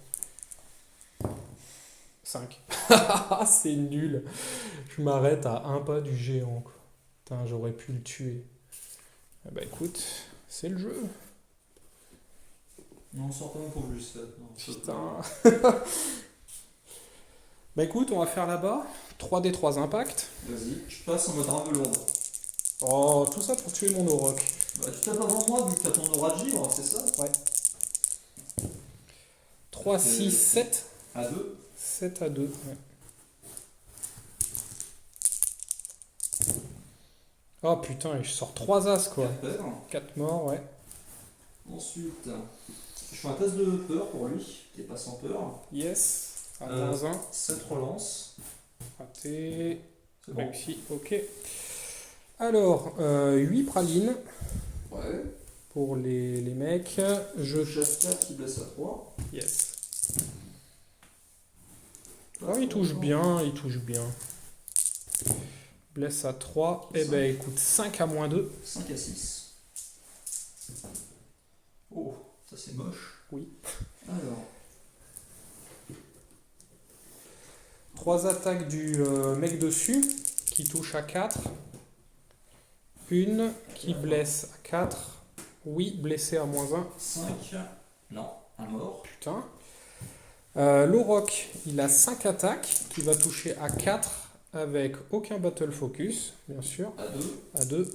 5. C'est nul. Je m'arrête à un pas du géant. Quoi. Putain, j'aurais pu le tuer. Eh bah écoute, c'est le jeu. Non, sort pas mon pauvre juste 7. Non, Putain. Bah écoute, on va faire là-bas. 3D3 impact. Vas-y, je passe en mode rame lourde. Oh, tout ça pour tuer mon auroch. Bah, tu tapes avant moi vu que t'as ton aura de givre, c'est ça? Ouais. 3, 6, 7. À 2. 7 à 2. Ouais. Oh putain, je sors 3 as quoi. 4 paires. 4 morts, ouais. Ensuite, je fais un test de peur pour lui, qui est pas sans peur. Yes. À Euh, moins 1. 7 relances. Raté. C'est bon. Réussi. Ok. Alors, 8 pralines Ouais. pour les mecs. Je. Chasse 4 qui blesse à 3. Yes. Oh, il touche bien, il touche bien. Blesse à 3. Eh ben écoute, 5 à moins 2. 5 à 6. Oh, ça c'est moche. Oui. Alors, 3 attaques du mec dessus qui touche à 4. Une qui blesse à 4. Oui, blessé à -1. 5. Non, un mort. Putain. L'Auroch, il a 5 attaques qui va toucher à 4 avec aucun battle focus, bien sûr. À 2. À 2.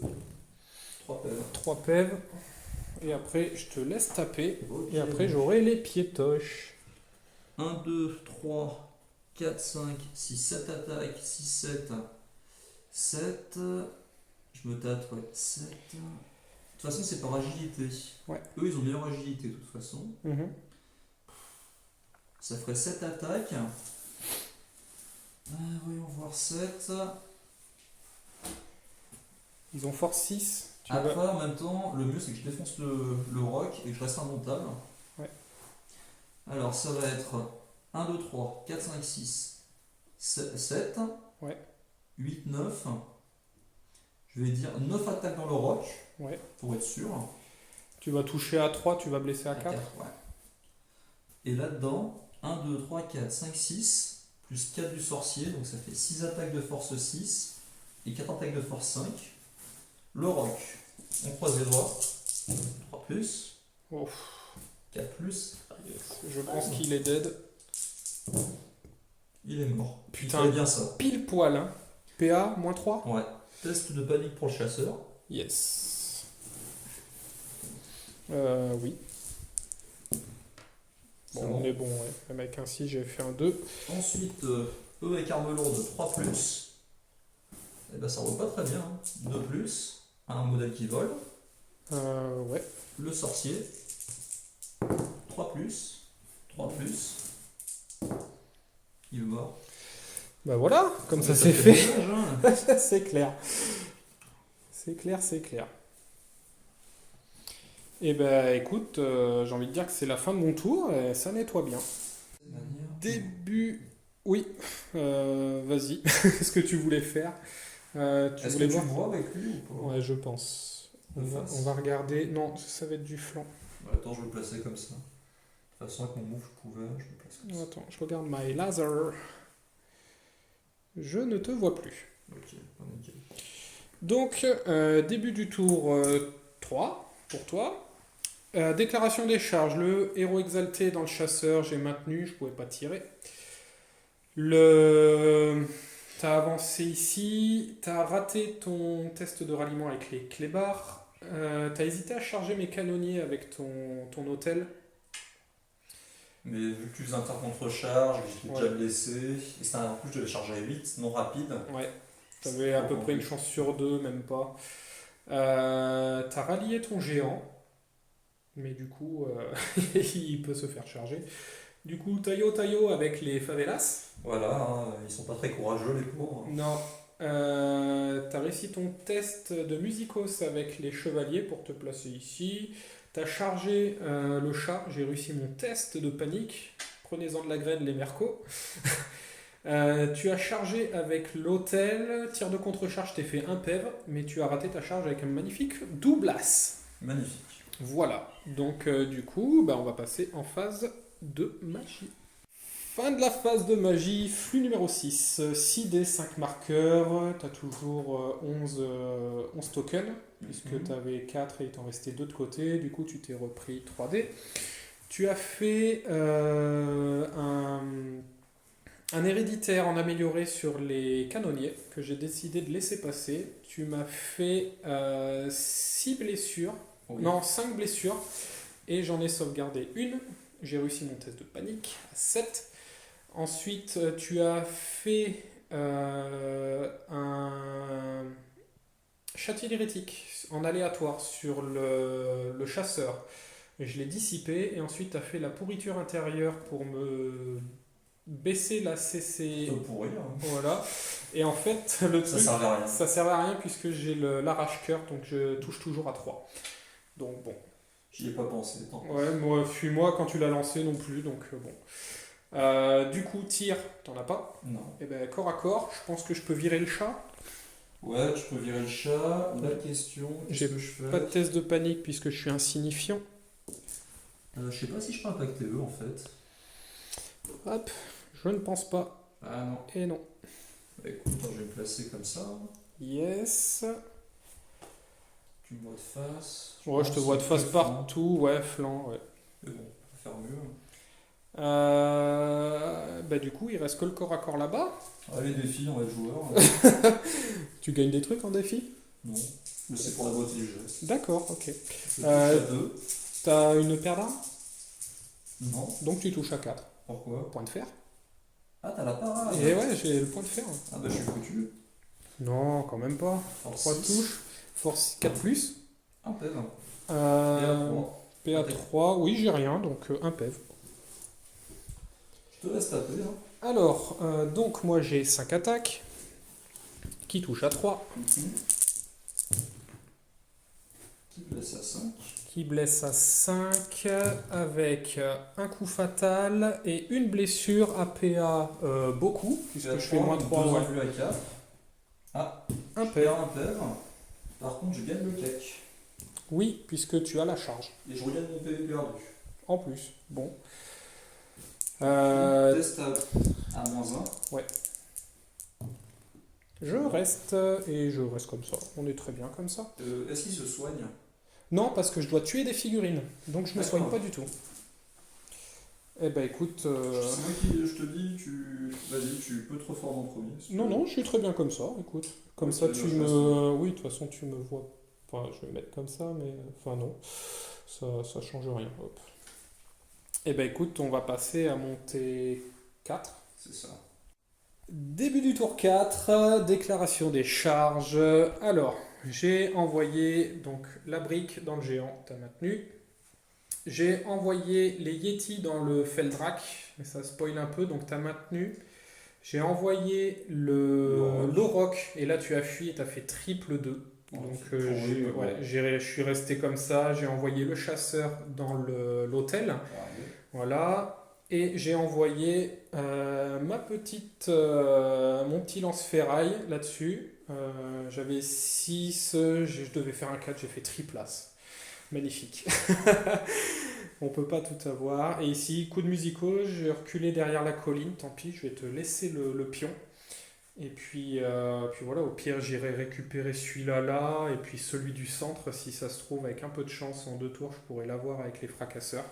3 pèves. 3 pèves. Et après, je te laisse taper. Ok. Et après, j'aurai les piétoches. 1, 2, 3, 4, 5, 6, 7 attaques. 6, 7. 7. Je me tâte, ouais. 7. De toute façon, c'est par agilité. Ouais. Eux, ils ont meilleure agilité, de toute façon. Mhm. Ça ferait 7 attaques. Voyons voir 7. Ils ont force 6. Après, en même temps, le mieux c'est que je défonce le roc et que je reste indomptable. Ouais. Alors, ça va être 1, 2, 3, 4, 5, 6, 7, Ouais. 8, 9. Je vais dire 9 attaques dans le roc, Ouais. pour être sûr. Tu vas toucher à 3, tu vas blesser à À 4. ouais. Et là-dedans, 1, 2, 3, 4, 5, 6, plus 4 du sorcier, donc ça fait 6 attaques de force 6 et 4 attaques de force 5. Le roc, on croise les doigts. 3 plus, Oh. 4 plus, Je pense qu'il est dead. il est mort. Putain. Il fallait bien ça. Pile poil, hein. PA, -3. Ouais. Test de panique pour le chasseur. Yes. Oui. C'est Bon, bon. on est bon, ouais. Même avec un 6, j'ai fait un 2. Ensuite, eux avec arme lourde 3 plus. Et ben ça roule pas très bien. 2 plus. Un modèle qui vole. Ouais. Le sorcier. 3 plus. 3 plus. Il est mort. Bah voilà, comme ça Ça c'est fait. dommage, hein. C'est clair. C'est clair, c'est clair. Et ben écoute, j'ai envie de dire que c'est la fin de mon tour et ça nettoie bien. Début. Oui, vas-y. Qu'est-ce que tu voulais faire? Tu Est-ce voulais que tu voir? me vois avec lui ou pas? Ouais, je pense. On De va, face. on va regarder. Non, ça va être du flanc. Attends, je vais le placer comme ça. De toute façon, avec mon move, je pouvais. Je le place comme ça. Attends, je regarde my laser. Je ne te vois plus. Ok, nickel. Donc, début du tour 3 pour toi. Déclaration des charges. Le héros exalté dans le chasseur, j'ai maintenu, je pouvais pas tirer. T'as avancé ici, t'as raté ton test de ralliement avec les clébards. T'as hésité à charger mes canonniers avec ton hôtel. Mais vu que tu faisais un tir contre charge, j'étais Ouais. déjà blessé. Et c'était en plus, je devais charger à 8, non rapide. Ouais, t'avais à peu près une chance sur 2, même pas. T'as rallié ton géant, mais du coup, il peut se faire charger. Du coup, Tayo avec les favelas. Voilà, hein, ils sont pas très courageux les pauvres. Non. T'as réussi ton test de musicos avec les chevaliers pour te placer ici. T'as chargé le chat. J'ai réussi mon test de panique. Prenez-en de la graine, les mercos. Tu as chargé avec l'hôtel. Tir de contre-charge, t'es fait un PEV, mais tu as raté ta charge avec un magnifique doublas. Magnifique. Voilà. Donc, du coup, bah, on va passer en phase de magie. Fin de la phase de magie, flux numéro 6. 6 dés, 5 marqueurs. Tu as toujours 11 tokens, puisque tu avais 4 et il t'en restait 2 de côté. Du coup, tu t'es repris 3 dés. Tu as fait un héréditaire en amélioré sur les canonniers, que j'ai décidé de laisser passer. Tu m'as fait 6 blessures. Oui. Non, 5 blessures. Et j'en ai sauvegardé une. J'ai réussi mon test de panique à 7. Ensuite, tu as fait un châtier hérétique en aléatoire sur le chasseur. Et je l'ai dissipé. Et ensuite, tu as fait la pourriture intérieure pour me baisser la CC. C'est pourri, hein. Voilà. Et en fait, le Ça truc, servait à rien. ça servait à rien puisque j'ai l'arrache-cœur. Donc je touche toujours à 3. Donc bon. J'y ai pas pensé. Tant. Ouais, moi quand tu l'as lancé non plus, donc bon. Du coup, tir, t'en as pas. Non. Et ben corps à corps, je pense que je peux virer le chat. Ouais, tu peux virer le chat. La question, J'ai qu'est-ce que je fais? Pas de test de panique puisque je suis insignifiant. Je sais pas si je peux impacter eux en fait. Hop, je ne pense pas. Ah non. Et non. Bah, écoute, je vais me placer comme ça. Yes. Tu me vois de face. Ouais, je te vois de face que flanc. partout. Ouais, flanc, ouais. Mais bon, on va faire mieux. Bah du coup, il reste que le corps à corps là-bas. Allez, défi, on va être joueur. Tu gagnes des trucs en défi? Non, mais c'est pour la beauté du jeu. D'accord, ok. Je touche à 2. T'as une paire d'armes? Non. Donc tu touches à 4. Pourquoi? Point de fer. Ah, t'as la parade. Et ouais, j'ai le point de fer. Ah bah je suis foutu. Non, quand même pas. Force 3 6. touches. Force 4 plus. Un PEV. Euh, PA3. PA3, oui, j'ai rien, donc un PEV. Je te laisse taper. Hein. Alors, donc moi j'ai 5 attaques qui touchent à 3, Qui blesse à 5. qui blessent à 5 avec un coup fatal et une blessure à PA beaucoup, puisque je fais moins 3. Ouais. Plus à 4. Ah, Un je PEV. perds un PEV. Par contre, je gagne le cake. Oui, puisque tu as la charge. Et je regagne mon PV perdu. En plus, bon. Test à -1. Ouais. Je reste et je reste comme ça. On est très bien comme ça. Est-ce qu'il se soigne? Non, parce que je dois tuer des figurines, donc je me D'accord. soigne pas du tout. Eh ben écoute... C'est moi qui je te dis, vas-y, tu peux te reformer en premier. si tu Non, veux. non, je suis très bien comme ça, écoute. Comme Ok, ça, bah, tu je me... Oui, de toute façon, tu me vois... Enfin, je vais mettre comme ça, mais... Enfin, non. Ça change rien. Hop. Eh ben écoute, on va passer à monter 4. C'est ça. Début du tour 4, déclaration des charges. Alors, j'ai envoyé donc la brique dans le géant, t'as maintenu. J'ai envoyé les Yeti dans le Feldrak, mais ça spoil un peu, donc t'as maintenu. J'ai envoyé l'Auroch, et là tu as fui et t'as fait triple 2. Donc je suis resté comme ça. J'ai envoyé le chasseur dans l'hôtel. Voilà. Et j'ai envoyé mon petit lance-ferraille là-dessus. J'avais 6, je devais faire un 4, j'ai fait triple as. Magnifique. On peut pas tout avoir. Et ici, coup de musico, j'ai reculé derrière la colline. Tant pis, je vais te laisser le pion. Et puis voilà, au pire, j'irai récupérer celui-là là. Et puis celui du centre, si ça se trouve, avec un peu de chance, en 2 tours, je pourrais l'avoir avec les fracasseurs.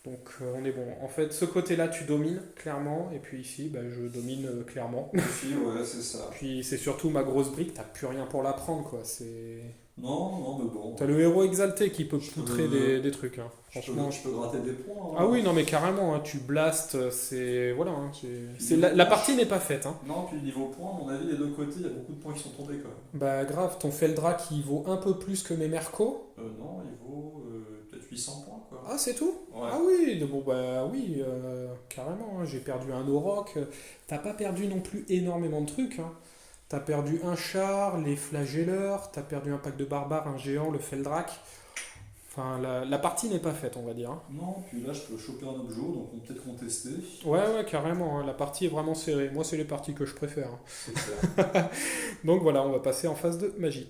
Donc on est bon. En fait, ce côté-là, tu domines clairement, et puis ici, bah, je domine clairement. Défi, ouais, c'est ça. Puis c'est surtout ma grosse brique, t'as plus rien pour la prendre, quoi. Non, mais bon. T'as le héros exalté qui peut poutrer des trucs. Hein. Franchement. Je peux gratter des points. Hein. Ah oui, non, mais carrément, hein, tu blastes, c'est. Voilà, hein, la partie n'est pas faite. Hein. Non, puis niveau points, à mon avis, des deux côtés, il y a beaucoup de points qui sont tombés quand même. Bah grave, ton Feldrak il vaut un peu plus que mes Mercos. Non, il vaut peut-être 800 points quoi. Ah, c'est tout? Ouais. Ah oui, bon bah oui, carrément, hein, j'ai perdu un Auroch. T'as pas perdu non plus énormément de trucs. Hein. T'as perdu un char, les flagelleurs, t'as perdu un pack de barbares, un géant, le Feldrak. Enfin, la partie n'est pas faite, on va dire. Hein. Non, puis là je peux choper un objet, donc on peut peut-être contester. Ouais, carrément, hein, la partie est vraiment serrée. Moi, c'est les parties que je préfère. Hein. C'est ça. Donc voilà, on va passer en phase de magie.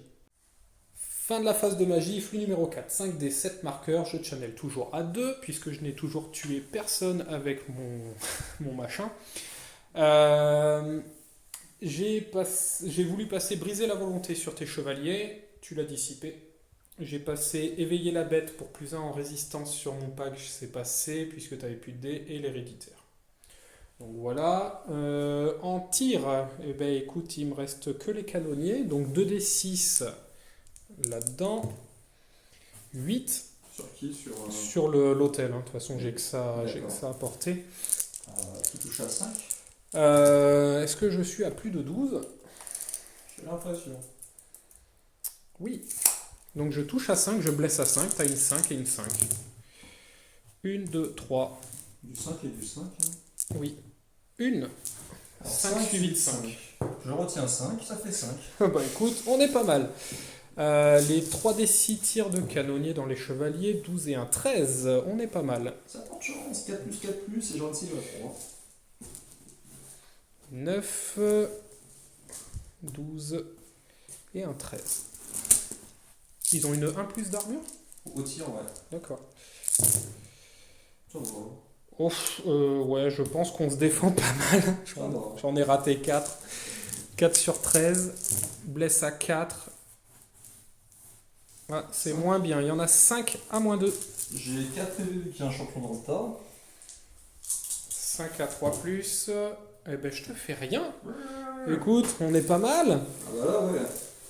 Fin de la phase de magie, flux numéro 4, 5 des 7 marqueurs, je channel toujours à 2, puisque je n'ai toujours tué personne avec mon machin. J'ai voulu passer briser la volonté sur tes chevaliers, tu l'as dissipé. J'ai passé éveiller la bête pour +1 en résistance sur mon pack, c'est passé, puisque tu n'avais plus de dés, et l'héréditaire. Donc voilà. En tir, eh ben, écoute, il me reste que les canonniers, donc 2d6 là-dedans, 8 Sur qui? sur l'hôtel. Hein. De toute façon, j'ai que ça à porter. Qui touche à 5? Est-ce que je suis à plus de 12? J'ai l'impression. Oui. Donc je touche à 5, je blesse à 5, t'as une 5 et une 5. 1, 2, 3. Du 5 et du 5. Hein. Oui. Une. 5 suivi de 5. Je retiens 5, ça fait 5. Bah écoute, on est pas mal. Les 3d6 tirs de canonnier dans les chevaliers, 12 et 1, 13. On est pas mal. Ça porte chance, 4 plus 4 plus, et j'en tire à 3. 9, 12 et un 13. Ils ont une 1 plus d'armure? Au tir, ouais. D'accord. Ça va. Ouf, ouais, je pense qu'on se défend pas mal. J'en ai raté 4. 4 sur 13. Blesse à 4. Ah, c'est moins bien. Il y en a 5 à -2. J'ai 4 élus qui est un champion dans le tas. 5 à 3 plus. Eh ben, je te fais rien. Écoute, on est pas mal. Ah bah là, ouais.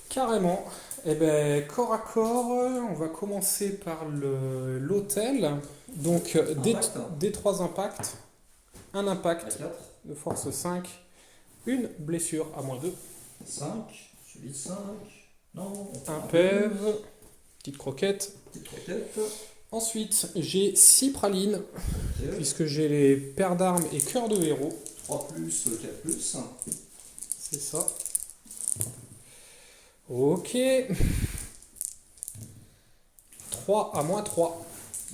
Carrément. Eh ben, corps à corps, on va commencer par l'hôtel. Donc, des 3 impacts. Un À impact 4. de force 5. Une blessure à -2. 5. Suivi de 5. Non. Un PEV. Petite croquette. Petite croquette. Ensuite, j'ai 6 pralines, Ok. puisque j'ai les paires d'armes et cœur de héros. 3 plus, 4 plus. C'est ça. Ok. 3 à -3.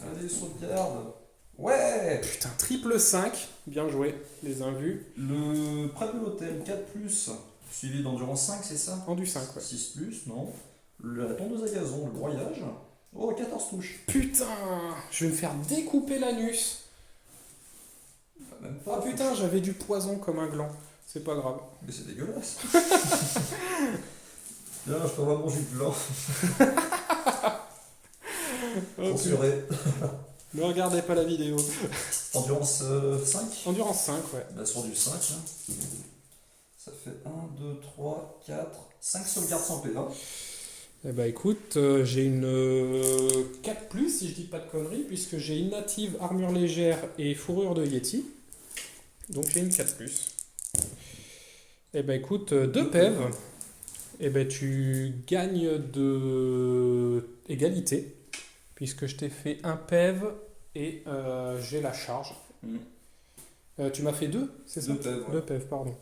Allez, sauvegarde. Ouais. Putain, triple 5. Bien joué, les invus. Le près de l'hôtel, 4 plus. Suivi d'endurance 5, c'est ça? En du 5, ouais. 6 plus, non. La tondeuse à gazon, le broyage. Oh, 14 touches. Putain, je vais me faire découper l'anus. Enfin, même pas. Ah putain, j'avais du poison comme un gland. C'est pas grave. Mais c'est dégueulasse. Là, je peux avoir mon jus de blanc. Censuré. Ne regardez pas la vidéo. Endurance 5. Endurance 5, ouais. Bah, sur du 5. Hein. Ça fait 1, 2, 3, 4, 5 sauvegardes sans PA. Eh bah écoute, j'ai une 4+, si je dis pas de conneries, puisque j'ai une native armure légère et fourrure de Yeti. Donc j'ai une 4+. Eh bah écoute, 2 PEV. Eh ben tu gagnes de égalité, puisque je t'ai fait un PEV et j'ai la charge. Tu m'as fait 2, c'est ça? 2 PEV, ouais. 2 PEV, pardon.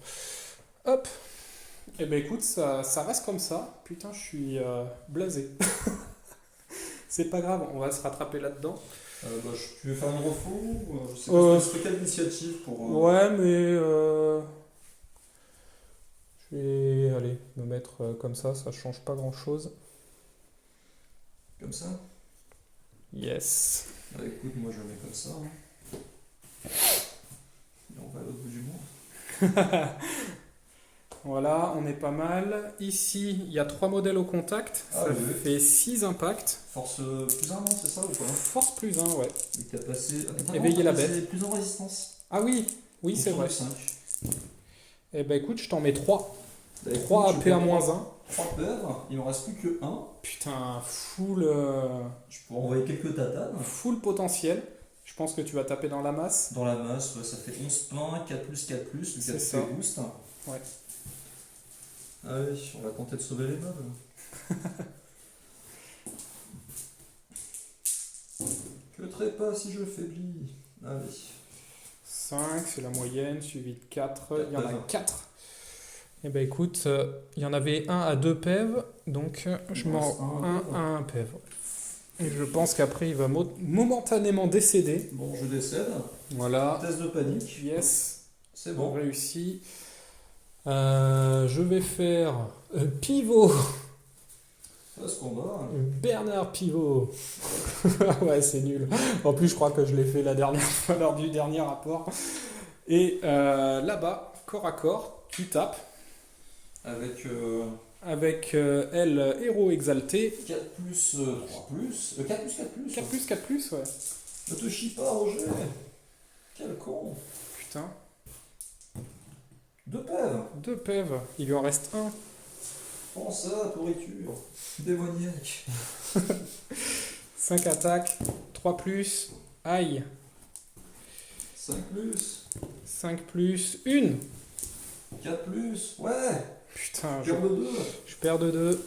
Hop. Eh ben écoute, ça reste comme ça. Putain, je suis blasé. C'est pas grave, on va se rattraper là-dedans. Bah, tu veux faire une refo ou, je sais pas, ce serait quelle initiative pour... Ouais, mais je vais aller me mettre comme ça change pas grand-chose. Comme ça? Yes. Bah écoute, moi je le mets comme ça. Hein. Et on va à l'autre bout du monde. Voilà, on est pas mal. Ici, il y a 3 modèles au contact. Ah, Ça oui. fait 6 impacts. Force plus 1, non, c'est ça ou pas? Force plus 1, ouais. Et t'as passé... Éveiller la bête. Plus en résistance. Ah oui, oui, c'est vrai. 5. Eh ben écoute, je t'en mets 3. Bah, 3 à écoute, PA-1. 3 PEV, il m'en reste plus que 1. Putain, full, Je peux envoyer quelques tatanes. full potentiel. Je pense que tu vas taper dans la masse. Dans la masse, ouais, ça fait 11 points, 4 plus, 4 plus, le 4 C'est ça. boost. Ouais. Allez, on va tenter de sauver les meubles. Que trépas si je faiblis. Allez. 5, c'est la moyenne, suivi de 4. Il y en a D'accord. 4. Eh ben écoute, il y en avait 1 à 2 PEV, donc je Il m'en reste un 1 à 1 PEV. Et je pense qu'après il va momentanément décéder. Bon, je décède. Voilà. Test de panique. Yes, C'est bon. bon. Réussi. Je vais faire pivot. Là, ce combat. Bernard Pivot. Ouais, c'est nul. En plus, je crois que je l'ai fait la dernière fois lors du dernier rapport. Et là-bas, corps à corps, tu tapes Avec avec elle, héros exalté. 4 plus 3 plus. 4 plus 4 plus. 4 plus, 4 plus, ouais. Ne te chie pas, Roger. Quel con. Putain. 2 PEV. 2 PEV. Il lui en reste 1. Pense à pourriture. Démoniaque. 5 attaques. 3 plus. Aïe. 5 plus. 5 plus. 1. 4 plus. Ouais. Putain, Cœur de 2. je perds de 2.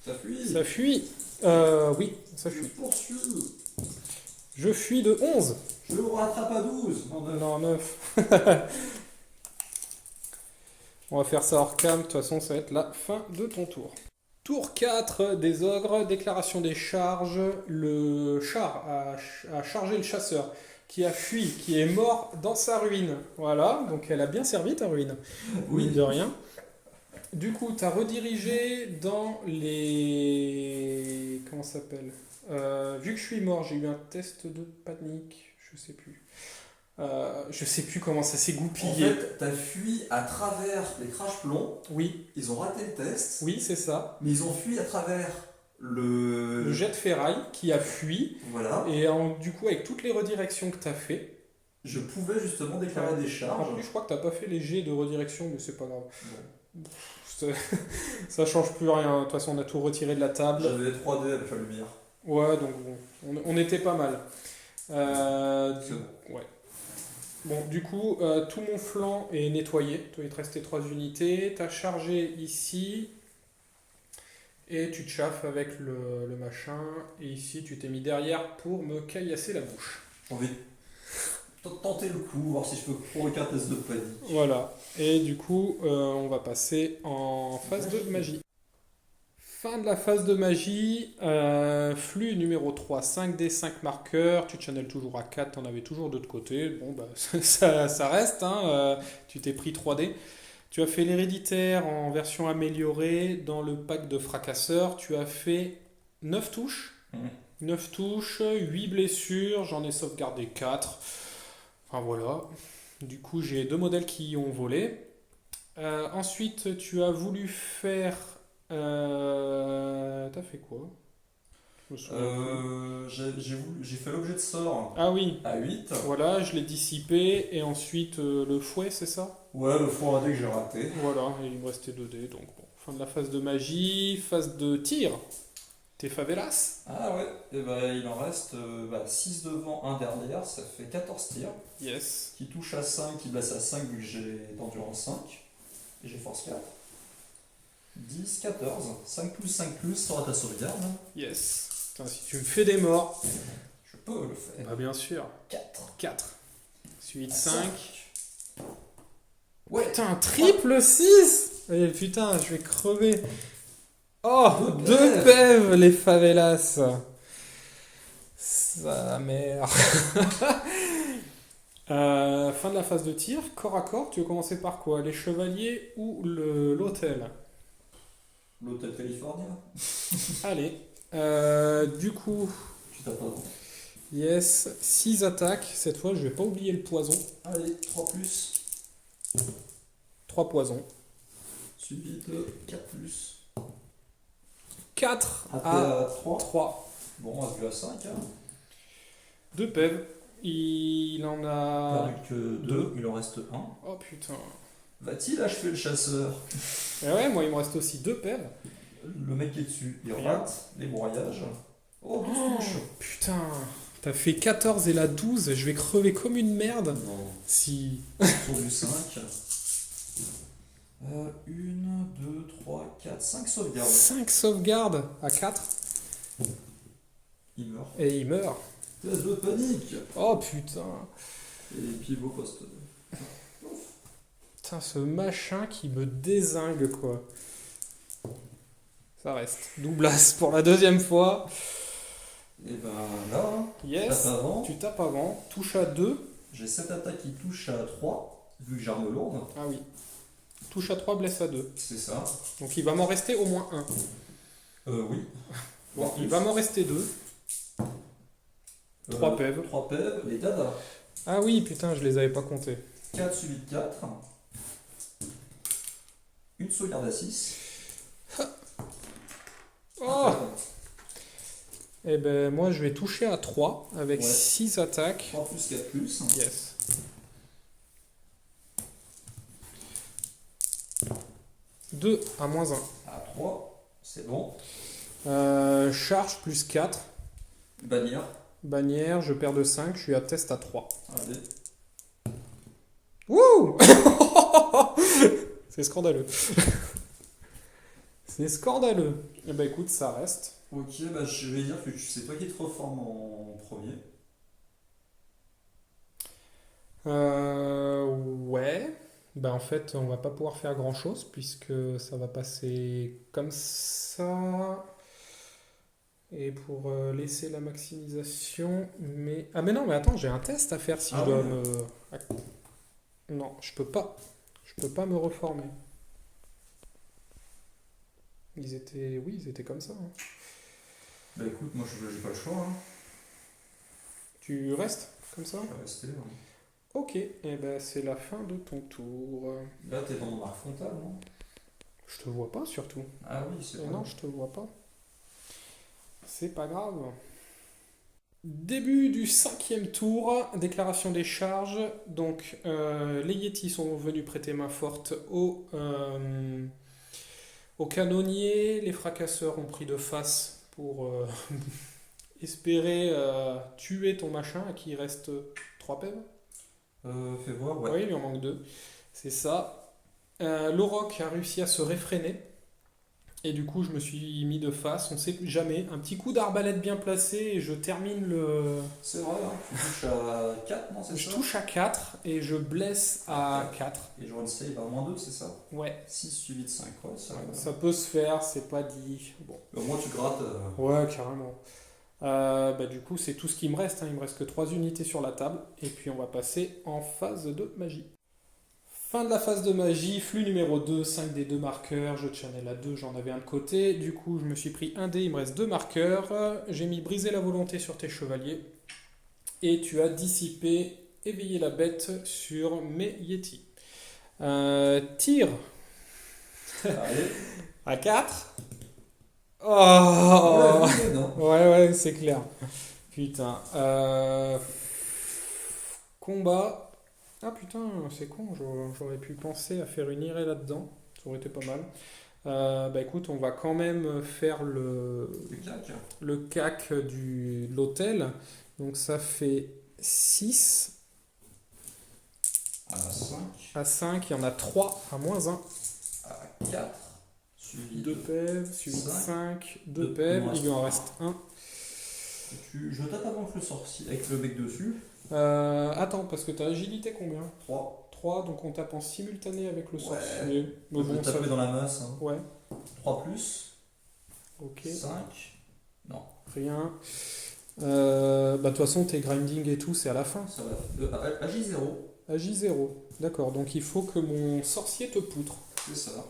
Ça fuit. Ça fuit. Oui, ça Je fuit. poursuis. Je fuis de 11. Je vous rattrape à 12. Non, 9. Non, 9. On va faire ça hors cam, de toute façon ça va être la fin de ton tour. Tour 4 des ogres, déclaration des charges. Le char a chargé le chasseur qui a fui, qui est mort dans sa ruine. Voilà, donc elle a bien servi ta ruine. Mine de rien. Du coup, tu as redirigé dans les... Comment ça s'appelle vu que je suis mort, j'ai eu un test de panique, je sais plus. Je sais plus comment ça s'est En goupillé. fait, t'as fui à travers les crash plombs. Oui, Ils ont raté le test. oui, c'est ça. Mais ils ont fui à travers Le jet de ferraille qui a fui. Voilà. Et du coup, avec toutes les redirections que tu as fait, Je pouvais justement déclarer des en charges. plus, je crois que tu pas fait les jets de redirection, mais c'est pas grave. Bon. Ça change plus rien. De toute façon, on a tout retiré de la table. J'avais 3D avec la lumière. Ouais, donc bon, on était pas mal. C'est bon. Ouais. Bon, du coup, tout mon flanc est nettoyé. Toi, il te restait 3 unités. Tu as chargé ici. Et tu te chauffes avec le machin. Et ici, tu t'es mis derrière pour me caillasser la bouche. J'ai envie de tenter le coup, voir si je peux provoquer un test de panique. Voilà. Et du coup, on va passer en phase de magie. Fin de la phase de magie. Flux numéro 3. 5D, 5 marqueurs. Tu channels toujours à 4. T'en avais toujours de l'autre côté. Bon, bah, ça reste. Hein. Tu t'es pris 3D. Tu as fait l'héréditaire en version améliorée. Dans le pack de fracasseurs, tu as fait 9 touches. 9 touches, 8 blessures. J'en ai sauvegardé 4. Enfin voilà. Du coup, j'ai 2 modèles qui ont volé. Ensuite, tu as voulu faire... T'as fait quoi? Je me souviens plus. J'ai fait l'objet de sort Ah oui, à 8. voilà, je l'ai dissipé. Et ensuite, le fouet, c'est ça? Ouais, le four à dés que j'ai raté. Voilà, et il me restait 2 dés. Donc bon, fin de la phase de magie. Phase de tir. Tes favelas? Ah ouais, et ben il en reste 6 devant, 1 derrière, ça fait 14 tirs. Yes. Qui touche à 5, qui blesse à 5 vu que j'ai d'endurance 5. Et j'ai force 4. 10, 14. 5 plus, sera ta sauvegarde. Yes. Putain, si tu me fais des morts. Je peux le faire. Bah bien sûr. 4. 4. Suite À 5. Ouais. Putain, triple 6. Eh putain, je vais crever. Oh, Deux 2 pèves, les favelas. Sa mère. Fin de la phase de tir, corps à corps. Tu veux commencer par quoi? Les chevaliers ou l'hôtel? L'hôtel californien. Allez. Du coup, Tu tapes pas. yes, 6 attaques. Cette fois, je vais pas oublier le poison. Allez, 3 plus. 3 poisons. Suivi de 4 plus. 4 AP à à 3. 3. Bon, AP à 5. Hein. 2 pèves. Il en a... Perdu que 2, il en reste 1. Oh putain. Va-t-il achever le chasseur? Et ouais, moi il me reste aussi 2 pèves. Le mec qui est dessus, il Regarde. rate les broyages. Oh, 12 Oh, touches. putain. T'as fait 14 et la 12. Je vais crever comme une merde. Non, Si... sur du 5. 1, 2, 3, 4, 5 sauvegardes. 5 sauvegardes à 4. Il meurt. Et il meurt. Test de panique. Oh putain. Et pivot poste. Putain, ce machin qui me dézingue quoi. Ça reste. Doublas pour la 2e fois. Et ben là, Yes. tape avant. Tu tapes avant. Touche à 2. J'ai 7 attaques qui touchent à 3, vu que j'ai arme lourde. Ah oui. Touche à 3, blesse à 2. C'est ça. Donc il va m'en rester au moins 1. Oui. Bon, il va m'en rester 2. 3 pèves. 3 pèves, les dadas. Ah oui, putain, je les avais pas comptés. 4 suivi de 4. Une sauvegarde à 6. Oh. Eh ben moi je vais toucher à 3 avec Ouais. 6 attaques. 3 plus 4 plus. Yes. Deux à moins 1. À 3, c'est bon. Charge plus 4. Bannière. Bannière, je perds de 5, je suis à test à 3. Allez. Wouh. C'est scandaleux. C'est scandaleux. Eh ben écoute, ça reste. Ok, bah je vais dire que c'est toi qui te reforme en premier. Ouais. Ben en fait, on va pas pouvoir faire grand chose puisque ça va passer comme ça. Et pour laisser la maximisation, mais... Ah mais non, mais attends, j'ai un test à faire si Ah je dois oui. me... Non, je peux pas. Je peux pas me reformer. Ils étaient... Oui, ils étaient comme ça. Hein. Bah écoute, moi j'ai pas le choix. Hein. Tu restes comme ça? Je vais rester. Hein. Ok, et ben c'est la fin de ton tour. Là t'es dans mon arc frontal, non? Je te vois pas surtout. Ah oui, c'est Et vrai. non, je te vois pas. c'est pas grave. Début du 5e tour, déclaration des charges. Donc, les Yetis sont venus prêter main forte aux canonniers. Les fracasseurs ont pris de face pour espérer tuer ton machin, à qui il reste 3 PEV. Fais voir, ouais. Oui, il lui en manque 2. C'est ça. L'Auroch a réussi à se réfréner. Et du coup, je me suis mis de face, on sait jamais. Un petit coup d'arbalète bien placé et je termine le. C'est vrai, hein. Tu touches à 4, non, c'est Je ça? touche à 4 et je blesse à 4. Et j'aurai le save à -2, c'est ça? Ouais. 6 suivi de 5, ouais, ça. Ouais, ça peut se faire, c'est pas dit. Bon. Au moins, tu grattes. Ouais, carrément. Du coup, c'est tout ce qui me reste, hein. Il me reste que 3 unités sur la table. Et puis, on va passer en phase de magie. Fin de la phase de magie, flux numéro 2, 5 des 2 marqueurs, je channel à 2, j'en avais un de côté, du coup je me suis pris un dé, il me reste 2 marqueurs, j'ai mis briser la volonté sur tes chevaliers, et tu as dissipé, éveiller la bête sur mes Yetis. Tire Allez. à 4. Oh Ouais, non. ouais, c'est clair. Putain. Combat. Ah putain, c'est con, j'aurais pu penser à faire une irée là-dedans, ça aurait été pas mal. Écoute, on va quand même faire le CAC de l'hôtel. Donc ça fait 6 À 5. à 5, il y en a 3 à -1. À 4. Suivi 2 de PEV, suivi de 5, 2 Deux, PEV, il il lui en reste 1. Je tape avant que le sorcier, avec le bec dessus. Attends, parce que t'as agilité combien? 3. 3, donc on tape en simultané avec le Ouais. sorcier. Je Mais vais bon, ça... taper dans la masse. Hein. Ouais, 3 plus. ok. 5. Non. Rien. De toute façon, tes grinding et tout, c'est à la fin. Ça va. AJ0. AJ0. D'accord, donc il faut que mon sorcier te poutre. C'est ça.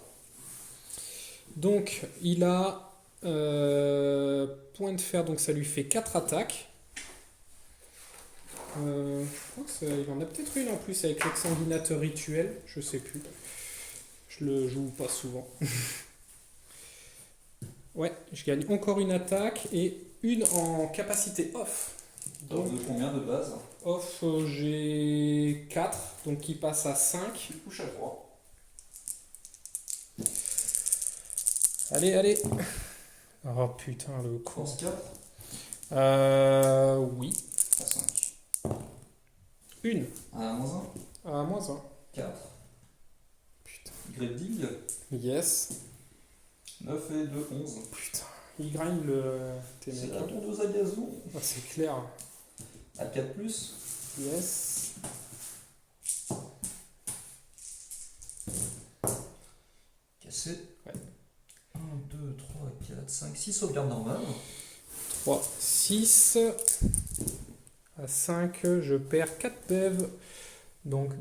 Donc, il a point de fer, donc ça lui fait 4 attaques. Je crois qu'il en a peut-être une en plus avec l'exsanguinateur rituel, je sais plus. Je le joue pas souvent. Ouais, je gagne encore une attaque et une en capacité off. Donc, de combien de base? Off, j'ai 4, donc il passe à 5. Tu touches à 3. Allez. Oh putain, le con. Force 4. Oui. À 5. Une. À -1. À -1. 4. Putain. Grading. Yes. 9 et 2, 11. Putain. Il grind tes C'est mecs. la tondeuse à gazon. Ah, c'est clair. À 4 plus. Yes. Cassé. Ouais. 1, 2, 3, 4, 5, 6 sauvegardes normales. 3, 6. À 5, je perds 4 PEV. Donc,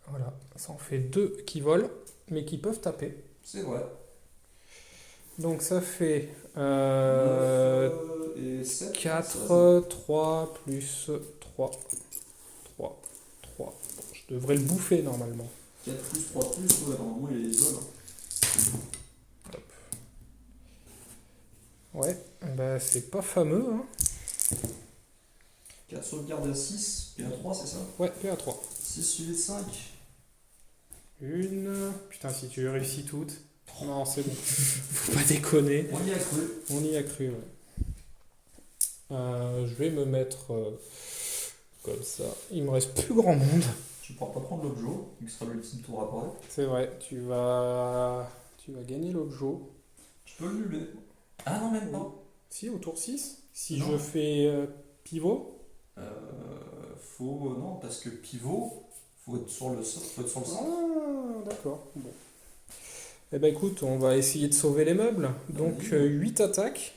voilà. Ça en fait 2 qui volent, mais qui peuvent taper. C'est vrai. Donc, ça fait 9 et 7. 4, 3, plus 3. 3. Bon, je devrais le bouffer normalement. 4 plus 3 plus, ouais, normalement il est isole. Ouais, c'est pas fameux, hein. 4 sauvegardes à 6, et à 3, c'est ça? Ouais, PA3. 6 suivi de 5. Une. Putain, si tu réussis toutes. Non, c'est bon. Faut pas déconner. On y a cru. On y a cru, ouais. Je vais me mettre comme ça. Il me reste plus grand monde. Tu pourras pas prendre l'objo, il sera l'ultime tour après. C'est vrai, tu vas gagner l'objo. Tu peux le nuller. Ah non, même pas. Si, au tour 6. Si Non. je fais pivot. Non, parce que pivot, faut être sur le centre. Ah, d'accord. Bon. Eh ben écoute, on va essayer de sauver les meubles. Donc 8 attaques.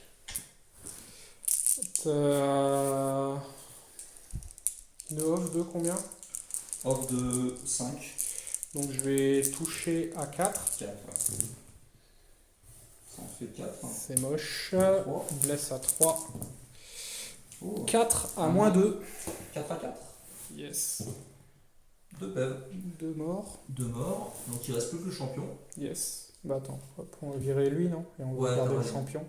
T'as une off de combien? Off de 5. Donc je vais toucher à 4. 4, ouais. Ça en fait 4. Hein. C'est moche. 3. Blesse à 3. Oh. 4 à -2. 4 à 4. Yes. 2 PEV. 2 morts. 2 morts. Donc il reste plus que le champion. Yes. Bah attends, hop, on va virer lui, non? Et on va Ouais, garder t'as le raison. champion.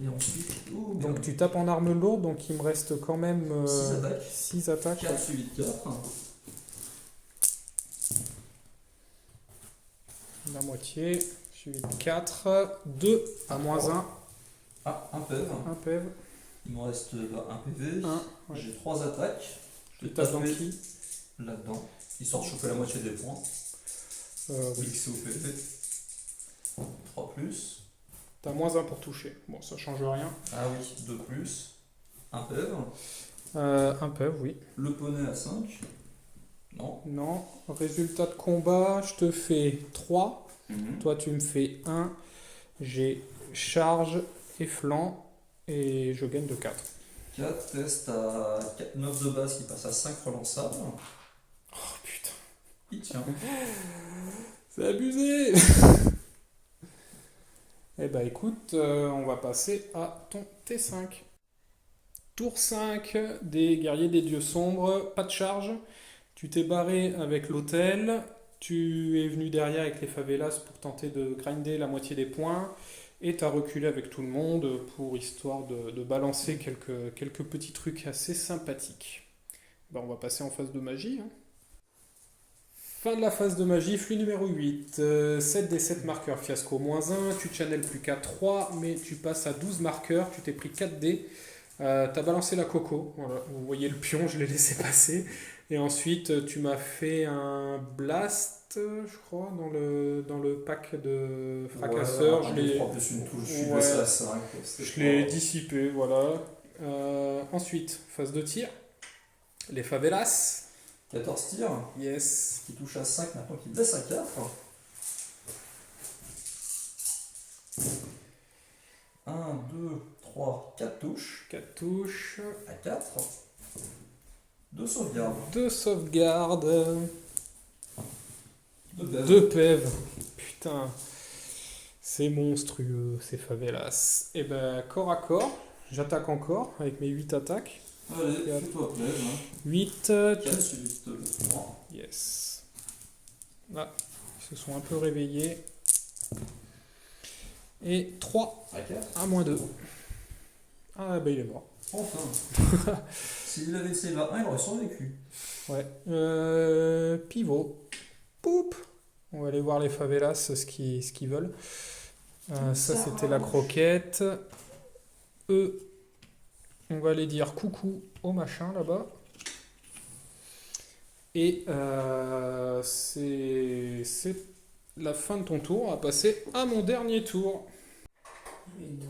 Et ensuite, oh, Donc tu tapes en arme lourde, donc il me reste quand même 6 attaques. 6 attaques. 4 suivi de 4. La moitié, suivi de 4, 2 à moins 1, Ah, un PEV. 1 PEV, Il me reste un PV. 1. Ouais. J'ai 3 attaques. Je Tu vais tapes dans taper qui? là-dedans. Histoire de choper la moitié des points. Oui. Fixé au PV. 3 plus. T'as moins 1 pour toucher. Bon, ça change rien. Ah oui, 2 plus. Un PEV. 1 PEV, oui. Le poney à 5. Non. Non. Résultat de combat, je te fais 3. Mhm. Toi, tu me fais 1. J'ai charge et flanc. Et je gagne de 4. 4, test à 9 de base qui passe à 5 relançables. Oh putain. Il tient. C'est abusé. Eh ben écoute, on va passer à ton T5. Tour 5 des guerriers des dieux sombres, pas de charge. Tu t'es barré avec l'hôtel. Tu es venu derrière avec les favelas pour tenter de grinder la moitié des points. Et tu as reculé avec tout le monde pour histoire de balancer quelques petits trucs assez sympathiques. Ben, on va passer en phase de magie. Hein. Fin de la phase de magie, flux numéro 8. 7 des 7 marqueurs, fiasco moins 1. Tu channels plus qu'à 3, mais tu passes à 12 marqueurs. Tu t'es pris 4 dés. T'as balancé la coco. Voilà. Vous voyez le pion, je l'ai laissé passer. Et ensuite, tu m'as fait un blast, je crois, dans le pack de fracasseurs. Ouais, je l'ai 3 plus une touche. Je suis Ouais. passé à 5. je l'ai dissipé, voilà. Ensuite, phase de tir. Les favelas. 14 tirs. Yes. Qui touche à 5 maintenant qui baisse à 4. 1, 2, 3, 4 touches. 4 touches. À 4. 2 sauvegardes. 2 sauvegardes. 2 bêtes. 2 PEV. Putain. C'est monstrueux, ces favelas. Et ben, corps à corps. J'attaque encore avec mes 8 attaques. Allez, fais-toi plaisir. 8. 4 suivi de 3. Yes. Là, ils se sont un peu réveillés. Et 3 À 4. à moins 2. Ah bah il est mort. Enfin. S'il avait essayé à 1, il aurait survécu. Ouais. Pivot. Poup. On va aller voir les favelas ce qu'ils veulent. Ça c'était la croquette. Eux, on va aller dire coucou au machin là-bas. Et c'est la fin de ton tour. On va passer à mon dernier tour.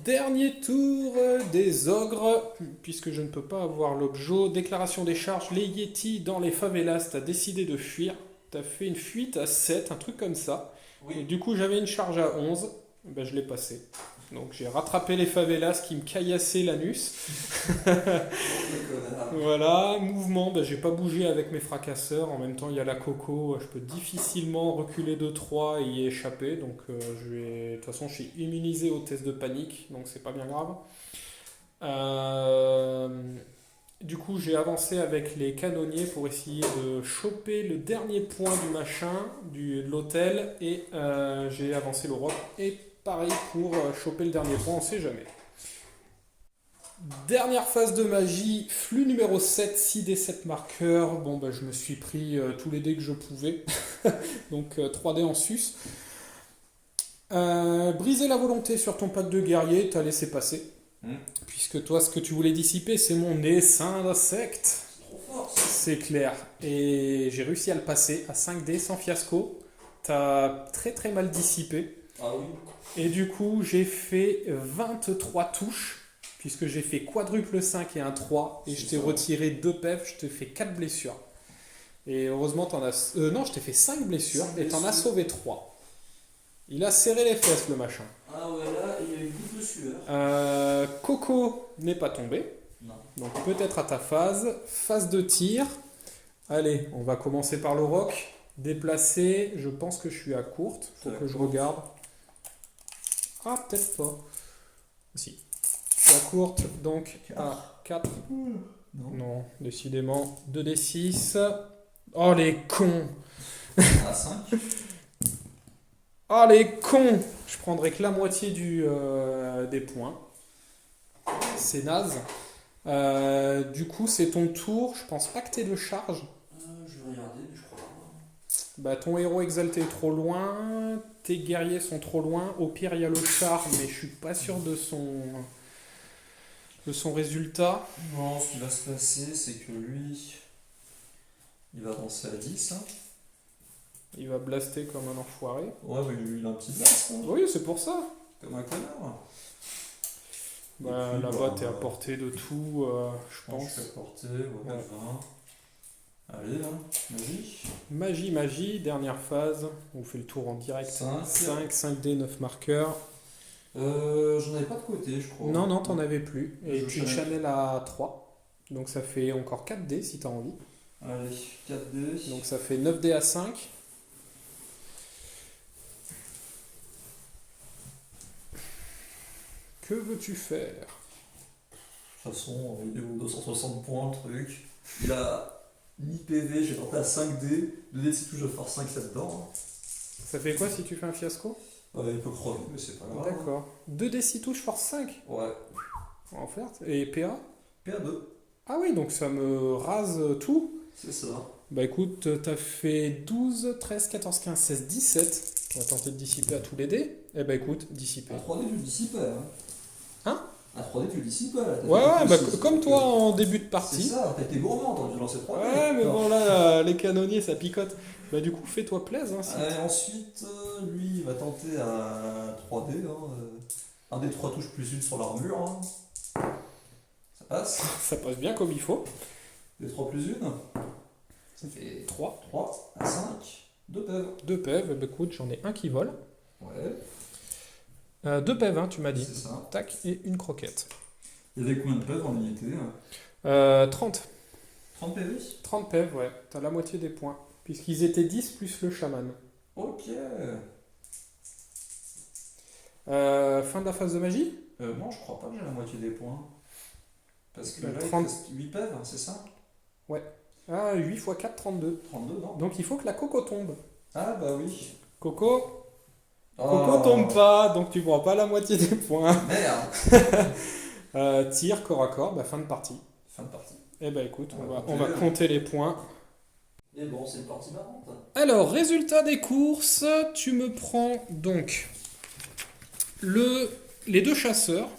Dernier tour des ogres, puisque je ne peux pas avoir l'objet. Déclaration des charges, les Yétis dans les favelas, t'as décidé de fuir. T'as fait une fuite à 7, un truc comme ça. Et du coup, j'avais une charge à 11. Ben, je l'ai passé. Donc j'ai rattrapé les favelas qui me caillassaient l'anus. Voilà, mouvement, ben, j'ai pas bougé avec mes fracasseurs. En même temps, il y a la coco, je peux difficilement reculer de 3 et y échapper. Donc de toute façon, je suis immunisé au test de panique, donc c'est pas bien grave. Du coup, j'ai avancé avec les canonniers pour essayer de choper le dernier point du machin, de l'hôtel, et j'ai avancé le roc. Et pareil pour choper le dernier point, on sait jamais. Dernière phase de magie, flux numéro 7, 6 des 7 marqueurs. Bon, bah, je me suis pris tous les dés que je pouvais, donc 3 dés en sus. Briser la volonté sur ton pack de guerrier, t'as laissé passer. Puisque toi, ce que tu voulais dissiper, c'est mon essaim d'insectes. C'est clair. Et j'ai réussi à le passer à 5 dés sans fiasco. T'as très très mal dissipé. Ah oui. Et du coup, j'ai fait 23 touches, puisque j'ai fait quadruple 5 et un 3, et je t'ai retiré 2 PEV, je t'ai fait 4 blessures. Et heureusement, t'en as... non, je t'ai fait 5 blessures, et t'en as sauvé 3. Il a serré les fesses, le machin. Ah ouais, là, il y a une goutte de sueur. Coco n'est pas tombé. Non. Donc peut-être à ta phase. Phase de tir. Allez, on va commencer par le roc. Déplacer, je pense que je suis à courte. Faut que je regarde. Ah, peut-être pas. Si. Je suis à courte, donc à 4. Non, décidément. 2d6. Oh les cons. À 5. Oh les cons. Je prendrai que la moitié des points. C'est naze. Du coup, c'est ton tour. Je pense pas que t'aies de charge. Je vais regarder, mais je crois pas. Bah, ton héros exalté est trop loin. Tes guerriers sont trop loin. Au pire, il y a le char, mais je suis pas sûr de son résultat. Non, ce qui va se passer, c'est que lui, il va avancer à 10. Hein. Il va blaster comme un enfoiré. Ouais, mais il a un petit blast, hein, Oui, c'est pour ça. comme un connard. Bah, Et puis, là-bas, bah, t'es à portée de tout, je Je pense. suis à portée, ouais, Ouais. 20. Allez, hein, magie. Magie, dernière phase. On fait le tour en direct. 5. 5D, 9 marqueurs. J'en avais pas de côté, je crois. Non, t'en avais plus. Et Je tu channel. channel à 3. Donc ça fait encore 4D si t'as envie. Allez, 4D. Donc ça fait 9D à 5. Que veux-tu faire? De toute façon, il est aux 260 points, le truc. Il a ni PV, j'ai tenté à 5D. 2D si touche de force 5 là-dedans. Ça fait quoi si tu fais un fiasco? Il peut crever, mais c'est pas grave. D'accord. 2D si touche force 5 Ouais. en offerte. Et PA? PA2, Ah oui, donc ça me rase tout. c'est ça. Bah écoute, t'as fait 12, 13, 14, 15, 16, 17. On va tenter de dissiper à tous les dés. Eh bah écoute, dissiper. À 3D, tu le dissipes, hein. Hein? À 3D, tu le dissipes, là. T'as Ouais, fait ouais, plus bah six, comme donc, toi en début de C'est partie. ça, t'as été gourmand, t'aurais dû lancer 3D. Ouais, mais Non. bon là, les canonniers ça picote. Bah du coup, fais-toi plaisir. Hein, si Ensuite, lui, il va tenter à 3D. Un des 3 touches plus une sur l'armure. Hein. Ça passe. ça passe bien comme il faut. Des 3 plus une. Ça fait 3. 3 à 5. 2 PEV. 2 PEV, bah écoute, j'en ai un qui vole. Ouais, 2 PEV, hein, tu m'as dit. c'est ça. Tac, et une croquette. Il y avait combien de PEV en unité 30. 30 PV. 30 PEV, ouais. T'as la moitié des points. Puisqu'ils étaient 10 plus le chaman. Ok. Fin de la phase de magie? Non, je crois pas que j'ai la moitié des points. Parce que Bah, là, 30. il reste 8 PEV, c'est ça Ah, 8 x 4, 32. 32, non Donc il faut que la coco tombe. Ah, bah oui. Coco, Oh, Coco tombe pas, donc tu prends pas la moitié des points. Merde. Tir corps à corps, bah, fin de partie. Fin de partie. Eh bah écoute, On on va va compter. compter les points. Et bon, c'est une partie marrante. Alors, résultat des courses, tu me prends donc les deux chasseurs,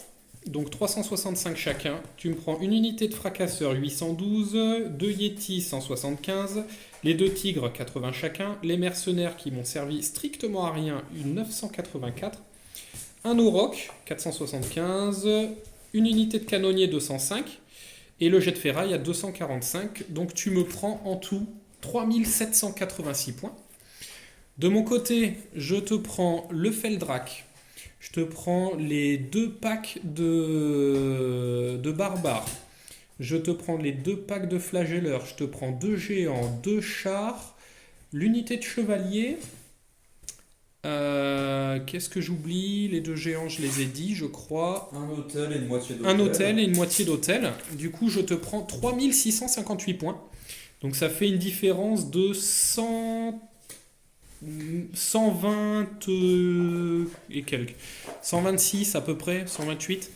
donc 365 chacun. Tu me prends une unité de fracasseur 812, deux Yeti 175, les deux tigres 80 chacun, les mercenaires qui m'ont servi strictement à rien une 984, un auroch 475, une unité de canonnier 205 et le jet de ferraille à 245. Donc tu me prends en tout 3786 points. De mon côté, je te prends le Feldrak, je te prends les deux packs de barbares, je te prends les deux packs de flagelleurs, je te prends deux géants, deux chars, l'unité de chevalier. Qu'est-ce que j'oublie? Les deux géants, je les ai dit, je crois. Un hôtel et une moitié d'hôtel. Un hôtel et une moitié d'hôtel. Du coup, je te prends 3658 points. Donc ça fait une différence de 120 et quelques. 126 à peu près, 128.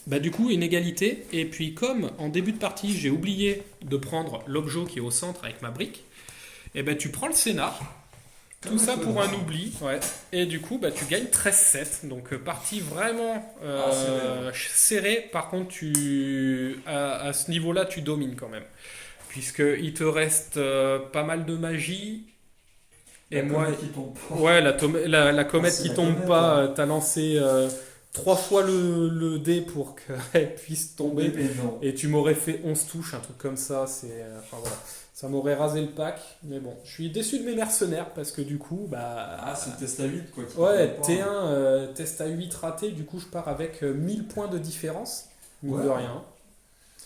Bah du coup, une égalité. Et puis comme en début de partie, j'ai oublié de prendre l'objet qui est au centre avec ma brique, et ben tu prends le scénar. Tout ça pour un oubli. Ouais. Et du coup, bah, tu gagnes 13-7. Donc partie vraiment serrée. Par contre, à ce niveau-là, tu domines quand même. Puisqu'il te reste pas mal de magie. Et moi, qui tombe pas. ouais, la comète c'est qui la tombe comète, pas, t'as lancé 3 fois le dé pour qu'elle puisse tomber. Mais non. Et tu m'aurais fait 11 touches, un truc comme ça. Enfin, voilà. Ça m'aurait rasé le pack. Mais bon, je suis déçu de mes mercenaires parce que du coup, bah. Ah, c'est le test à 8 quoi. Ouais, T1, test à 8 raté. Du coup, je pars avec 1000 points de différence. Mine de rien.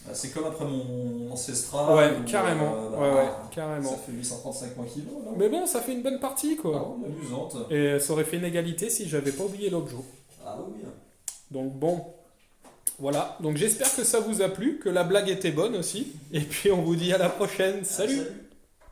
Ah, c'est comme après mon ancestral. Ouais, où, carrément. Carrément. Ça fait 835 points kilos. Là. Mais bon, ça fait une bonne partie, quoi. Ah, amusante. Et ça aurait fait une égalité si j'avais pas oublié l'objet. Ah oui. Donc bon, voilà. Donc j'espère que ça vous a plu, que la blague était bonne aussi. Et puis on vous dit à la prochaine. Salut! Salut.